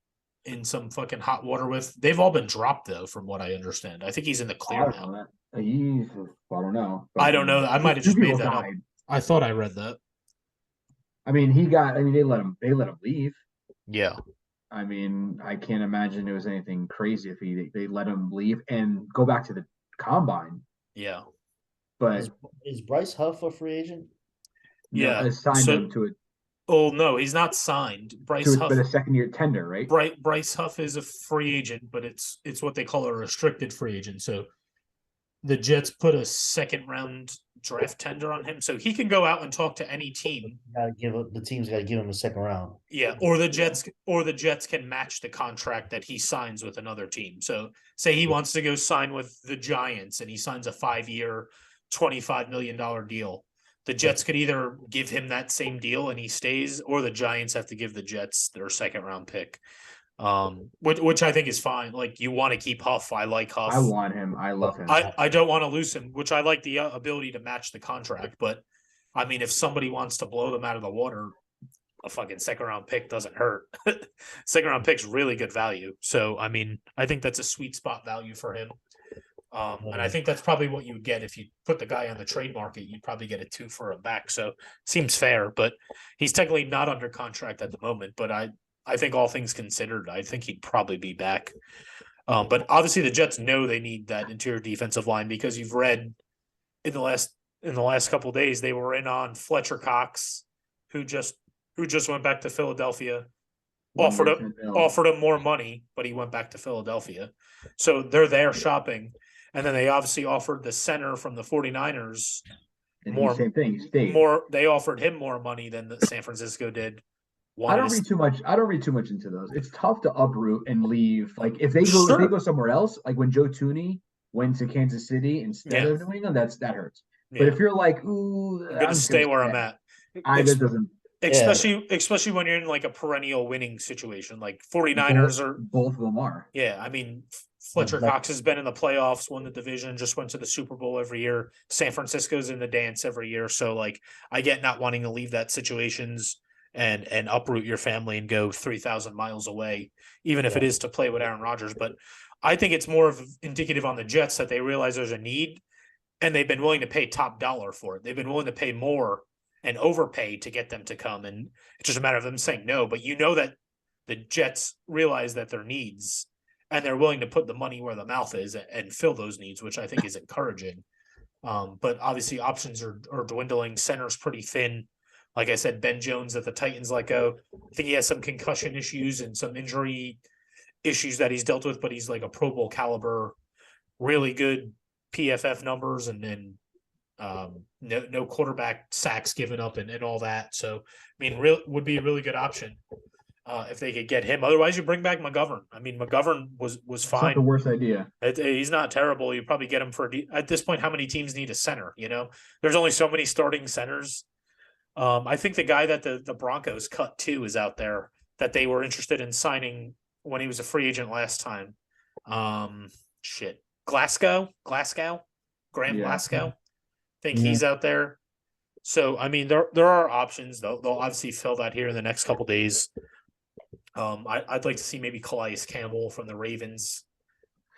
in some fucking hot water with, they've all been dropped though, from what I understand. I think he's in the clear now. I don't know. I don't know. I might have just made that up. I thought I read that. I mean, they let him leave. Yeah. I mean, I can't imagine it was anything crazy if they let him leave and go back to the combine. Yeah. But is Bryce Huff a free agent? Yeah. No, signed him to it. Oh no, he's not signed. Bryce Huff, but a second-year tender, right? Bryce Huff is a free agent, but it's what they call a restricted free agent. So the Jets put a second round draft tender on him, so he can go out and talk to any team. The team's got to give him a second round. Yeah, or the Jets can match the contract that he signs with another team. So say he wants to go sign with the Giants and he signs a 5-year, $25 million deal. The Jets could either give him that same deal and he stays, or the Giants have to give the Jets their second round pick. Which I think is fine. Like, you want to keep Huff. I like Huff. I want him. I love him. I don't want to lose him, which I like the ability to match the contract. But I mean, if somebody wants to blow them out of the water, a fucking second round pick doesn't hurt. Second round pick's really good value. So I mean, I think that's a sweet spot value for him. And I think that's probably what you would get if you put the guy on the trade market. You'd probably get a 2 for him back. So seems fair, but he's technically not under contract at the moment. But I think all things considered, I think he'd probably be back. But obviously the Jets know they need that interior defensive line, because you've read in the last couple of days they were in on Fletcher Cox, who just went back to Philadelphia, offered him more money, but he went back to Philadelphia. So they're there shopping. And then they obviously offered the center from the 49ers more. Same thing. They offered him more money than the San Francisco did. I don't read too much into those. It's tough to uproot and leave. Like if they go somewhere else, like when Joe Thuney went to Kansas City instead of New England, that hurts. Yeah. But if you're like, ooh, I'm gonna stay where I'm at. That doesn't. Especially when you're in like a perennial winning situation, like 49ers or both of them are. Yeah, I mean, Fletcher Cox has been in the playoffs, won the division, just went to the Super Bowl every year. San Francisco's in the dance every year. So like, I get not wanting to leave that situations and uproot your family and go 3,000 miles away, even if it is to play with Aaron Rodgers. But I think it's more of indicative on the Jets that they realize there's a need, and they've been willing to pay top dollar for it. They've been willing to pay more and overpay to get them to come. And it's just a matter of them saying no. But you know that the Jets realize that their needs, and they're willing to put the money where the mouth is and fill those needs, which I think is encouraging. But obviously options are dwindling. Center's pretty thin. Like I said, Ben Jones that the Titans let go. I think he has some concussion issues and some injury issues that he's dealt with, but he's like a Pro Bowl caliber, really good PFF numbers, and no quarterback sacks given up and all that. So, I mean, would be a really good option if they could get him. Otherwise, you bring back McGovern. I mean, McGovern was fine. Not the worst idea. He's not terrible. You probably get him for at this point. How many teams need a center? You know, there's only so many starting centers. I think the guy that the Broncos cut too is out there that they were interested in signing when he was a free agent last time. Glasgow, Graham Glasgow. I think he's out there. So I mean, there are options. They'll obviously fill that here in the next couple days. I'd like to see maybe Calais Campbell from the Ravens,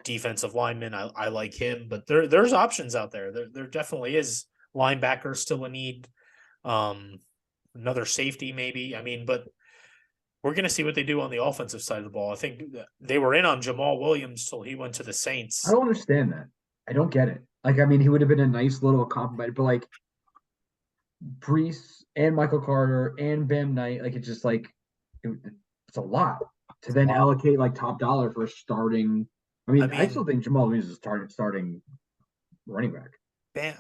defensive lineman. I like him, but there's options out there. There definitely is. Linebacker still a need. Another safety maybe. I mean, but we're going to see what they do on the offensive side of the ball. I think they were in on Jamal Williams till he went to the Saints. I don't understand that. I don't get it. Like, I mean, he would have been a nice little compliment, but like Brees and Michael Carter and Bam Knight, like it's just like it's a lot to then allocate like top dollar for starting. I mean, I still think Jamal Williams is starting running back.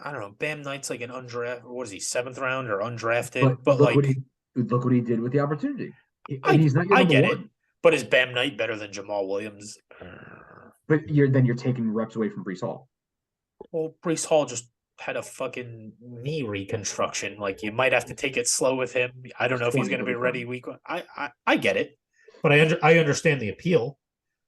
I don't know. Bam Knight's like an undrafted, or what is he, 7th round or undrafted? But look like, what he did with the opportunity. And he's not. I get it. But is Bam Knight better than Jamal Williams? But you're taking reps away from Brees Hall. Well, Brees Hall just had a fucking knee reconstruction. Like, you might have to take it slow with him. I don't know if he's going to be ready week one. I get it, but I understand the appeal,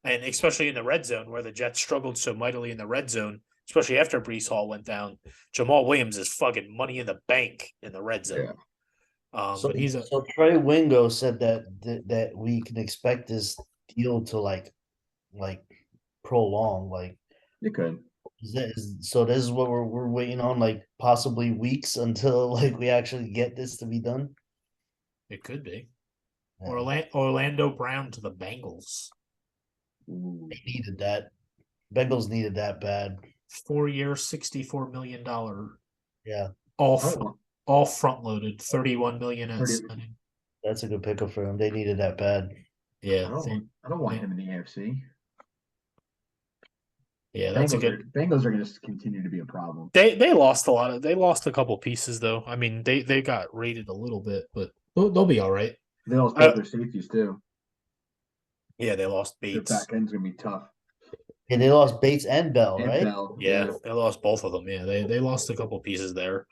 and especially in the red zone where the Jets struggled so mightily in the red zone. Especially after Brees Hall went down, Jamal Williams is fucking money in the bank in the red zone. Yeah. So Trey Wingo said that we can expect this deal to like prolong. Like you could. So this is what we're waiting on, like possibly weeks until like we actually get this to be done. It could be. Yeah. Orlando Brown to the Bengals. They needed that. Bengals needed that bad. 4 years, $64 million. Yeah. All front loaded, $31 million at signing. That's a good pickup for them. They needed that bad. Yeah. I don't want him in the AFC. Yeah, that's a good. Bengals are going to continue to be a problem. They lost a lot of. They lost a couple pieces though. I mean, they got rated a little bit, but they'll be all right. They lost both their safeties too. Yeah, they lost Bates. Their back end's going to be tough. And they lost Bates and Bell, And right? Bell, Yeah, they lost both of them. Yeah, they lost a couple pieces there.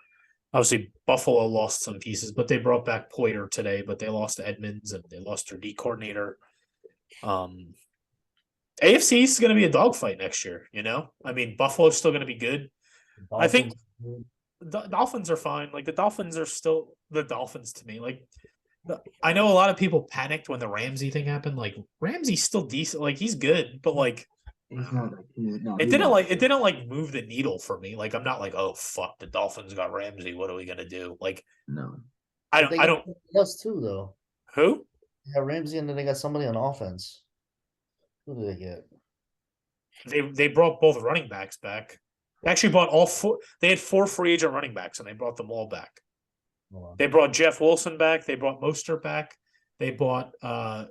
Obviously, Buffalo lost some pieces, but they brought back Poyer today. But they lost Edmonds and they lost their D coordinator. AFC is going to be a dogfight next year. You know, I mean, Buffalo's still going to be good. I think the Dolphins are fine. Like the Dolphins are still the Dolphins to me. Like I know a lot of people panicked when the Ramsey thing happened. Like Ramsey's still decent. Like he's good, but like. It didn't like move the needle for me. Like I'm not like, oh fuck, the Dolphins got Ramsey. What are we gonna do? Like, no, I don't. Us too though. Who? Yeah, Ramsey, and then they got somebody on offense. Who did they get? They brought both running backs back. They actually brought all four. They had 4 free agent running backs, and they brought them all back. They brought Jeff Wilson back. They brought Mostert back. They brought Mike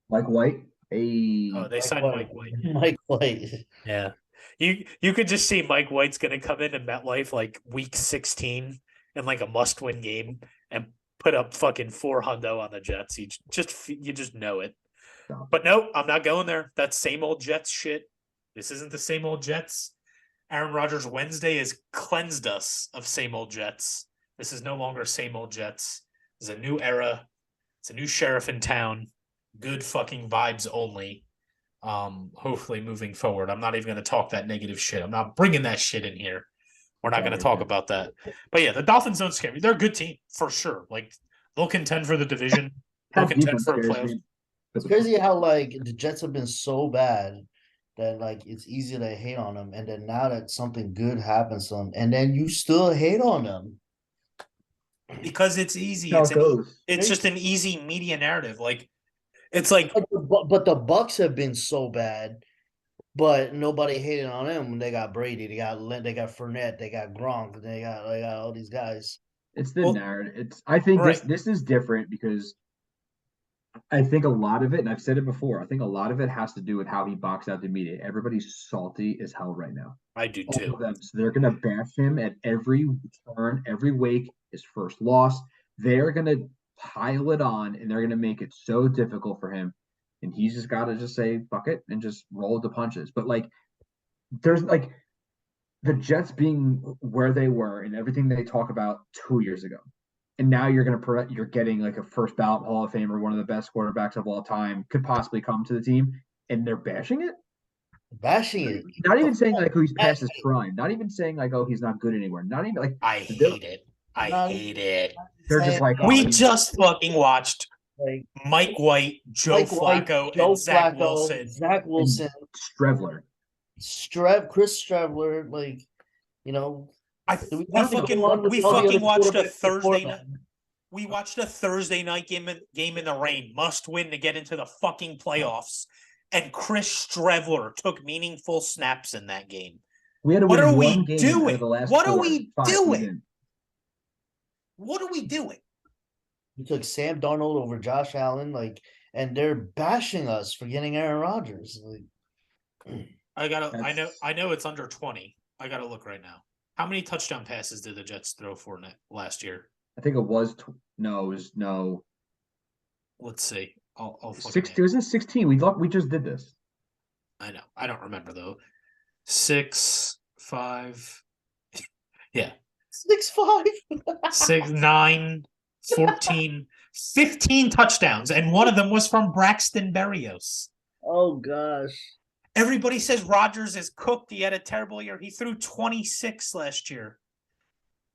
White. They signed Mike White. Mike White. Yeah. You could just see Mike White's going to come in MetLife like week 16 in like a must-win game and put up fucking 4 hundo on the Jets. You just know it. But no, I'm not going there. That's same old Jets shit. This isn't the same old Jets. Aaron Rodgers Wednesday has cleansed us of same old Jets. This is no longer same old Jets. It's a new era. It's a new sheriff in town. Good fucking vibes only. Hopefully moving forward. I'm not even going to talk that negative shit. I'm not bringing that shit in here. We're not going to talk about that. But yeah, the Dolphins don't scare me. They're a good team for sure. Like they'll contend for the division. They'll contend for a playoff. It's crazy how like the Jets have been so bad that like it's easy to hate on them, and then now that something good happens to them, and then you still hate on them because it's easy. It's just an easy media narrative. Like. It's like, but the Bucks have been so bad, but nobody hated on them when they got Brady, they got Fournette, they got Gronk, they got all these guys. It's the narrative. I think this is different because I think a lot of it, and I've said it before, I think a lot of it has to do with how he boxed out the media. Everybody's salty as hell right now. I do too. All of them. So they're gonna bash him at every turn, every week. His first loss, they're gonna pile it on, and they're going to make it so difficult for him, and he's just got to just say fuck it and just roll with the punches. But like there's like the Jets being where they were and everything they talk about 2 years ago, and now you're getting like a first ballot Hall of Famer, one of the best quarterbacks of all time, could possibly come to the team, and they're bashing it. Not even saying like, oh, he's past his prime, not even saying like, oh, he's not good anywhere, not even like, I hate it. They're just like, we just fucking watched Mike White, Joe Flacco, and Zach Wilson. Strevler. Chris Strevler, like, you know. We fucking watched a Thursday night. We watched a Thursday night game in the rain. Must win to get into the fucking playoffs. And Chris Strevler took meaningful snaps in that game. What are we doing? What are we doing? What are we doing? We took Sam Darnold over Josh Allen, like, and they're bashing us for getting Aaron Rodgers. Like, I know it's under 20. I gotta look right now. How many touchdown passes did the Jets throw for last year? I think it was no. Let's see. I'll 60. It was in 16. We just did this. I know. I don't remember though. 6, 5. Yeah. 6'5", 6, 9, 14, 15 touchdowns, and one of them was from Braxton Berrios. Oh gosh! Everybody says Rodgers is cooked. He had a terrible year. He threw 26 last year.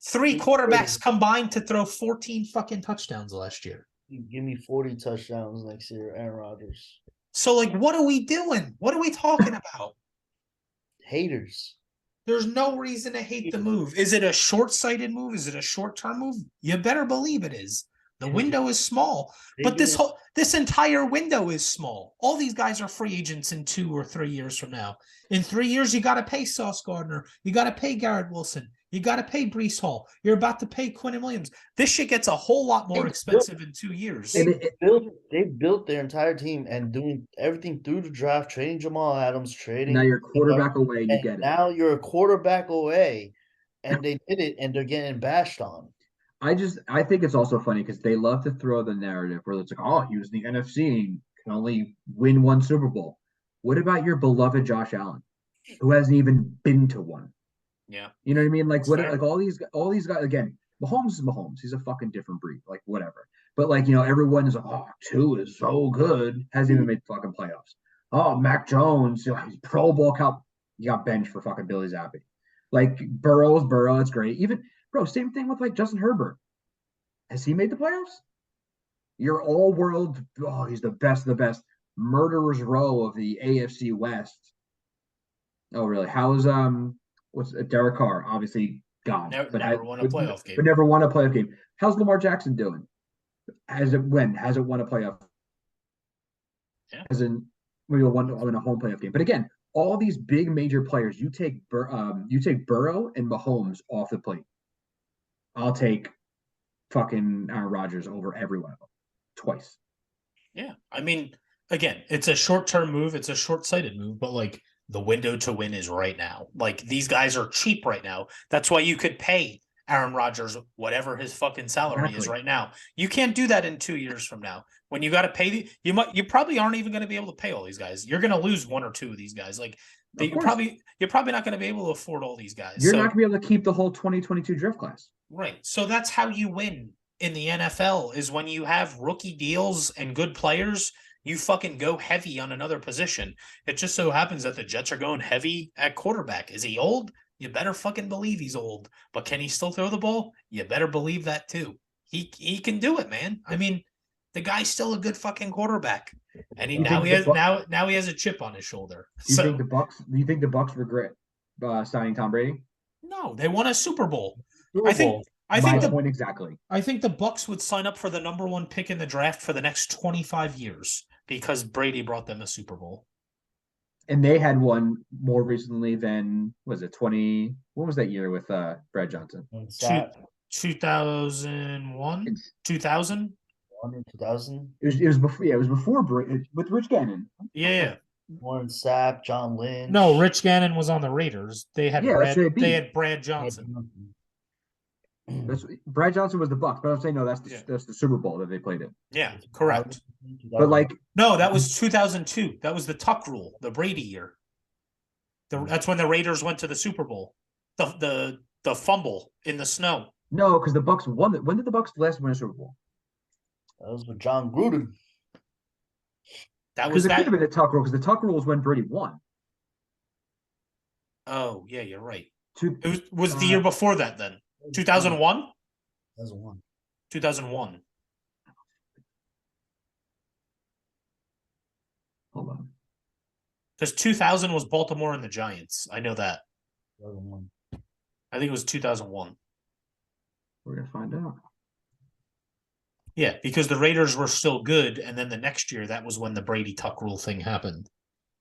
3 quarterbacks combined to throw 14 fucking touchdowns last year. Give me 40 touchdowns next year, Aaron Rodgers. So, like, what are we doing? What are we talking about? Haters. There's no reason to hate the move. Is it a short-sighted move? Is it a short-term move? You better believe it is. The window is small, but this entire window is small. All these guys are free agents in 2 or 3 years from now. In 3 years, you got to pay Sauce Gardner. You got to pay Garrett Wilson. You got to pay Brees Hall. You're about to pay Quentin Williams. This shit gets a whole lot more expensive in 2 years. They built their entire team and doing everything through the draft, trading Jamal Adams, trading. Now you're a quarterback away, you get it. Now you're a quarterback away, and they did it, and they're getting bashed on. I think it's also funny because they love to throw the narrative where it's like, oh, he was in the NFC and can only win one Super Bowl. What about your beloved Josh Allen, who hasn't even been to one? Yeah. You know what I mean? Like, like all these guys, again, Mahomes is Mahomes. He's a fucking different breed, like whatever. But like, everyone is like, oh, Tua is so good. Hasn't even made fucking playoffs. Oh, Mac Jones, he's Pro Bowl count. You got benched for fucking Billy Zappi. Like Burrow, it's great. Even bro, same thing with like Justin Herbert. Has he made the playoffs? You're all world. Oh, he's the best of the best. Murderer's row of the AFC West. Oh, really? How's what's Derek Carr? Obviously gone. Never won a playoff game. But never won a playoff game. How's Lamar Jackson doing? Hasn't won a playoff? Yeah. Hasn't won a home playoff game. But again, all these big major players, you take Burrow and Mahomes off the plate. I'll take fucking Aaron Rodgers over every one of them twice. Yeah. I mean, again, it's a short-term move. It's a short-sighted move, but like the window to win is right now. Like these guys are cheap right now. That's why you could pay Aaron Rodgers whatever his fucking salary is right now. You can't do that in 2 years from now. When you got to pay you probably aren't even going to be able to pay all these guys. You're going to lose one or two of these guys. Like you're probably not going to be able to afford all these guys. You're not going to be able to keep the whole 2022 draft class. Right. So that's how you win in the NFL is when you have rookie deals and good players, you fucking go heavy on another position. It just so happens that the Jets are going heavy at quarterback. Is he old? You better fucking believe he's old. But can he still throw the ball? You better believe that too. He can do it, man. I mean, the guy's still a good fucking quarterback. And he has a chip on his shoulder. Do you think the Bucs regret signing Tom Brady? No, they won a Super Bowl. I think exactly. I think the Bucs would sign up for the number one pick in the draft for the next 25 years because Brady brought them a Super Bowl. And they had one more recently than was it 20? What was that year with Brad Johnson? 2001, 2000. 2000. It was before. Yeah, it was before with Rich Gannon. Yeah. Warren Sapp, John Lynch. No, Rich Gannon was on the Raiders. They had Brad Johnson. Brad Johnson was the Bucs, but I'm saying no. That's the Super Bowl that they played in. Yeah, correct. But like no, that was 2002. That was the Tuck rule, the Brady year. That's when the Raiders went to the Super Bowl. The fumble in the snow. No, because the Bucs won it. When did the Bucs last win a Super Bowl? That was with John Gruden. Could have been the Tuck rule because the Tuck rule was when Brady won. Oh yeah, you're right. It was the year before that then. 2001? 2001. Hold on. Because 2000 was Baltimore and the Giants. I know that. 2001. I think it was 2001. We're going to find out. Yeah, because the Raiders were still good, and then the next year, that was when the Brady Tuck rule thing happened.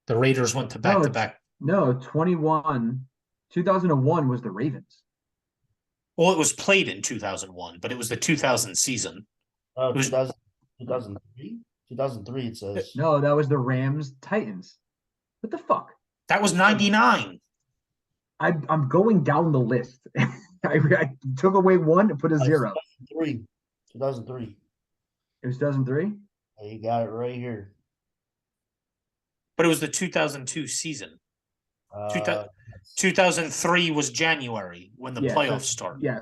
The Raiders went to back-to-back. No, 2001 was the Ravens. Well, it was played in 2001, but it was the 2000 season. It was 2003? 2003, it says. No, that was the Rams-Titans. What the fuck? That was 99. I'm going down the list. I took away one and put a 0. 2003. It was 2003? You got it right here. But it was the 2002 season. 2003 was January when the playoffs started. Yeah.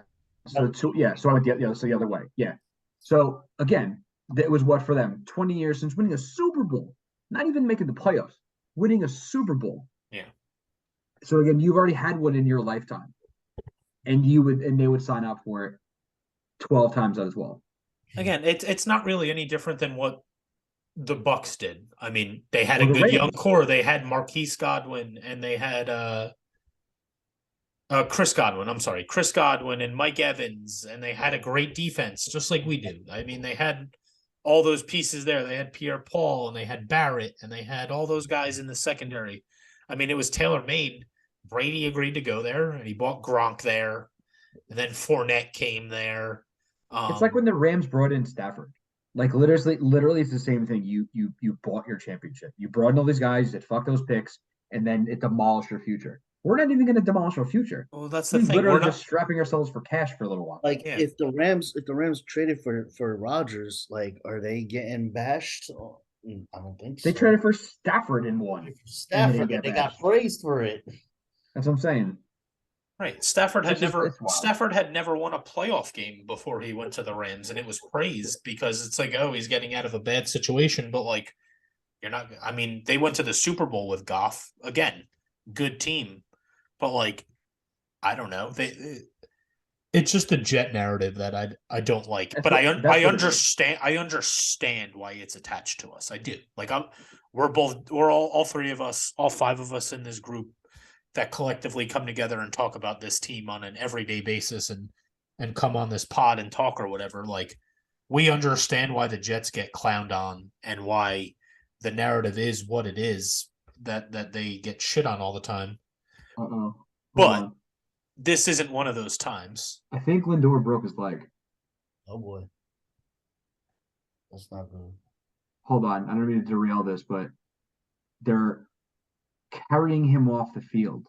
So I went the other way. Yeah. So again, that was what for them? 20 years since winning a Super Bowl. Not even making the playoffs. Winning a Super Bowl. Yeah. So again, you've already had one in your lifetime. And they would sign up for it 12 times out of 12. Again, it's not really any different than what the Bucs did. I mean, they had a good young core. They had Marquise Godwin and they had Chris Godwin. I'm sorry, Chris Godwin and Mike Evans, and they had a great defense, just like we do. I mean, they had all those pieces there. They had Pierre-Paul and they had Barrett and they had all those guys in the secondary. I mean, it was tailor-made. Brady agreed to go there and he bought Gronk there. Then Fournette came there. It's like when the Rams brought in Stafford. Like literally, it's the same thing. You bought your championship. You brought in all these guys that fuck those picks, and then it demolished your future. We're not even going to demolish our future. Well, that's the We thing. literally We're just strapping ourselves for cash for a little while. Like if the Rams traded for Rodgers, like are they getting bashed? I don't think so. They traded for Stafford in one. Stafford, and they got praised for it. That's what I'm saying. Right. Stafford had It's wild. Stafford had never won a playoff game before he went to the Rams, and it was praised because it's like, oh, he's getting out of a bad situation, but like you're not. I mean, they went to the Super Bowl with Goff again, good team, but like I don't know, it's just a Jet narrative that I don't like, but I understand why it's attached to us. I do. Like we're all three of us, all five of us in this group that collectively come together and talk about this team on an everyday basis and come on this pod and talk or whatever. Like we understand why the Jets get clowned on and why the narrative is what it is, that they get shit on all the time. But this isn't one of those times. I think Lindor broke his leg. Oh boy. That's not good. Hold on. I don't mean to derail this, but they're carrying him off the field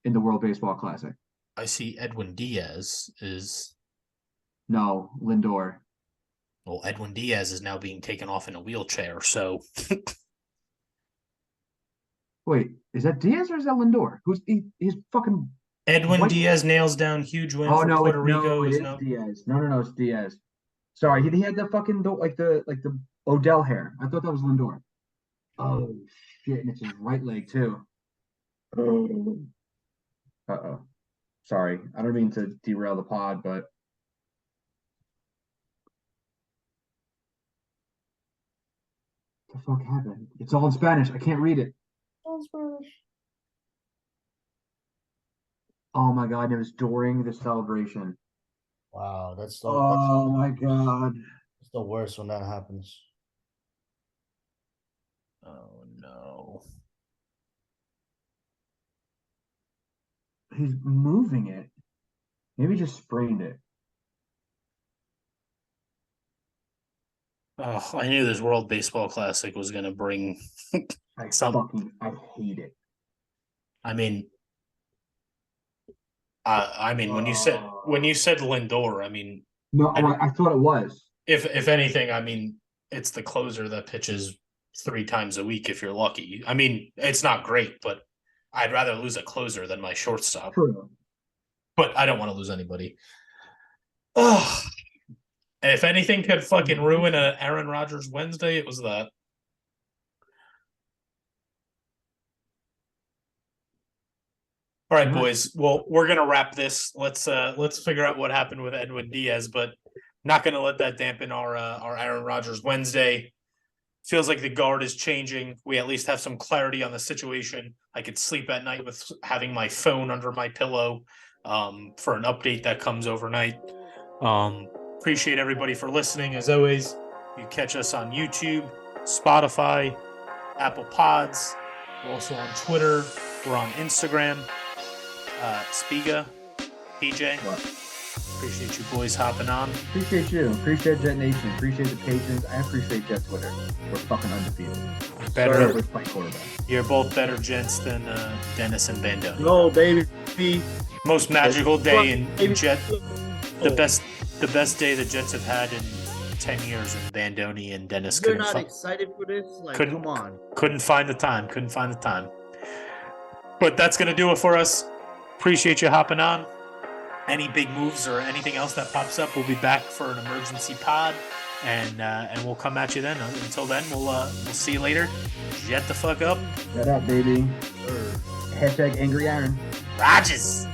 in the World Baseball Classic. I see Edwin Diaz is... No, Lindor. Well, Edwin Diaz is now being taken off in a wheelchair, so... Wait, is that Diaz or is that Lindor? He's fucking... Edwin Diaz nails down huge win for Puerto Rico. It is Diaz. No, it's Diaz. Sorry, he had the fucking like the Odell hair. I thought that was Lindor. Oh shit, and it's his right leg too. Uh-oh. Sorry, I don't mean to derail the pod, but what the fuck happened? It's all in Spanish. I can't read it. All in Spanish. Oh my god, it was during the celebration. Wow, that's my god. It's the worst when that happens. Oh no. He's moving it. Maybe just sprained it. Oh, I knew this World Baseball Classic was going to bring I hate it. I mean, when you said Lindor, I mean, no, I thought it was. If anything, I mean, it's the closer that pitches 3 times a week if you're lucky. I mean, it's not great, but I'd rather lose a closer than my shortstop. True. But I don't want to lose anybody. Oh, if anything could fucking ruin a Aaron Rodgers Wednesday, it was that. All right, boys. Well, we're gonna wrap this. Let's figure out what happened with Edwin Diaz, but not gonna let that dampen our Aaron Rodgers Wednesday. Feels like the guard is changing. We at least have some clarity on the situation. I could sleep at night with having my phone under my pillow for an update that comes overnight. Appreciate everybody for listening. As always, you catch us on YouTube, Spotify, Apple Pods. We're also on Twitter. We're on Instagram. Spiga, PJ. What? Appreciate you boys hopping on. Appreciate you. Appreciate Jet Nation. Appreciate the patience. I appreciate Jet Twitter. We're fucking undefeated. Better. With my quarterback. You're both better gents than Dennis and Bandoni. No, baby. Most magical day in Jet. The best day the Jets have had in 10 years, and Bandoni and Dennis You're not excited for this? Like, come on. Couldn't find the time. But that's going to do it for us. Appreciate you hopping on. Any big moves or anything else that pops up, we'll be back for an emergency pod, and we'll come at you then. Until then, we'll see you later. Jet the fuck up. Shut up, baby. Hashtag Angry Aaron. Rodgers.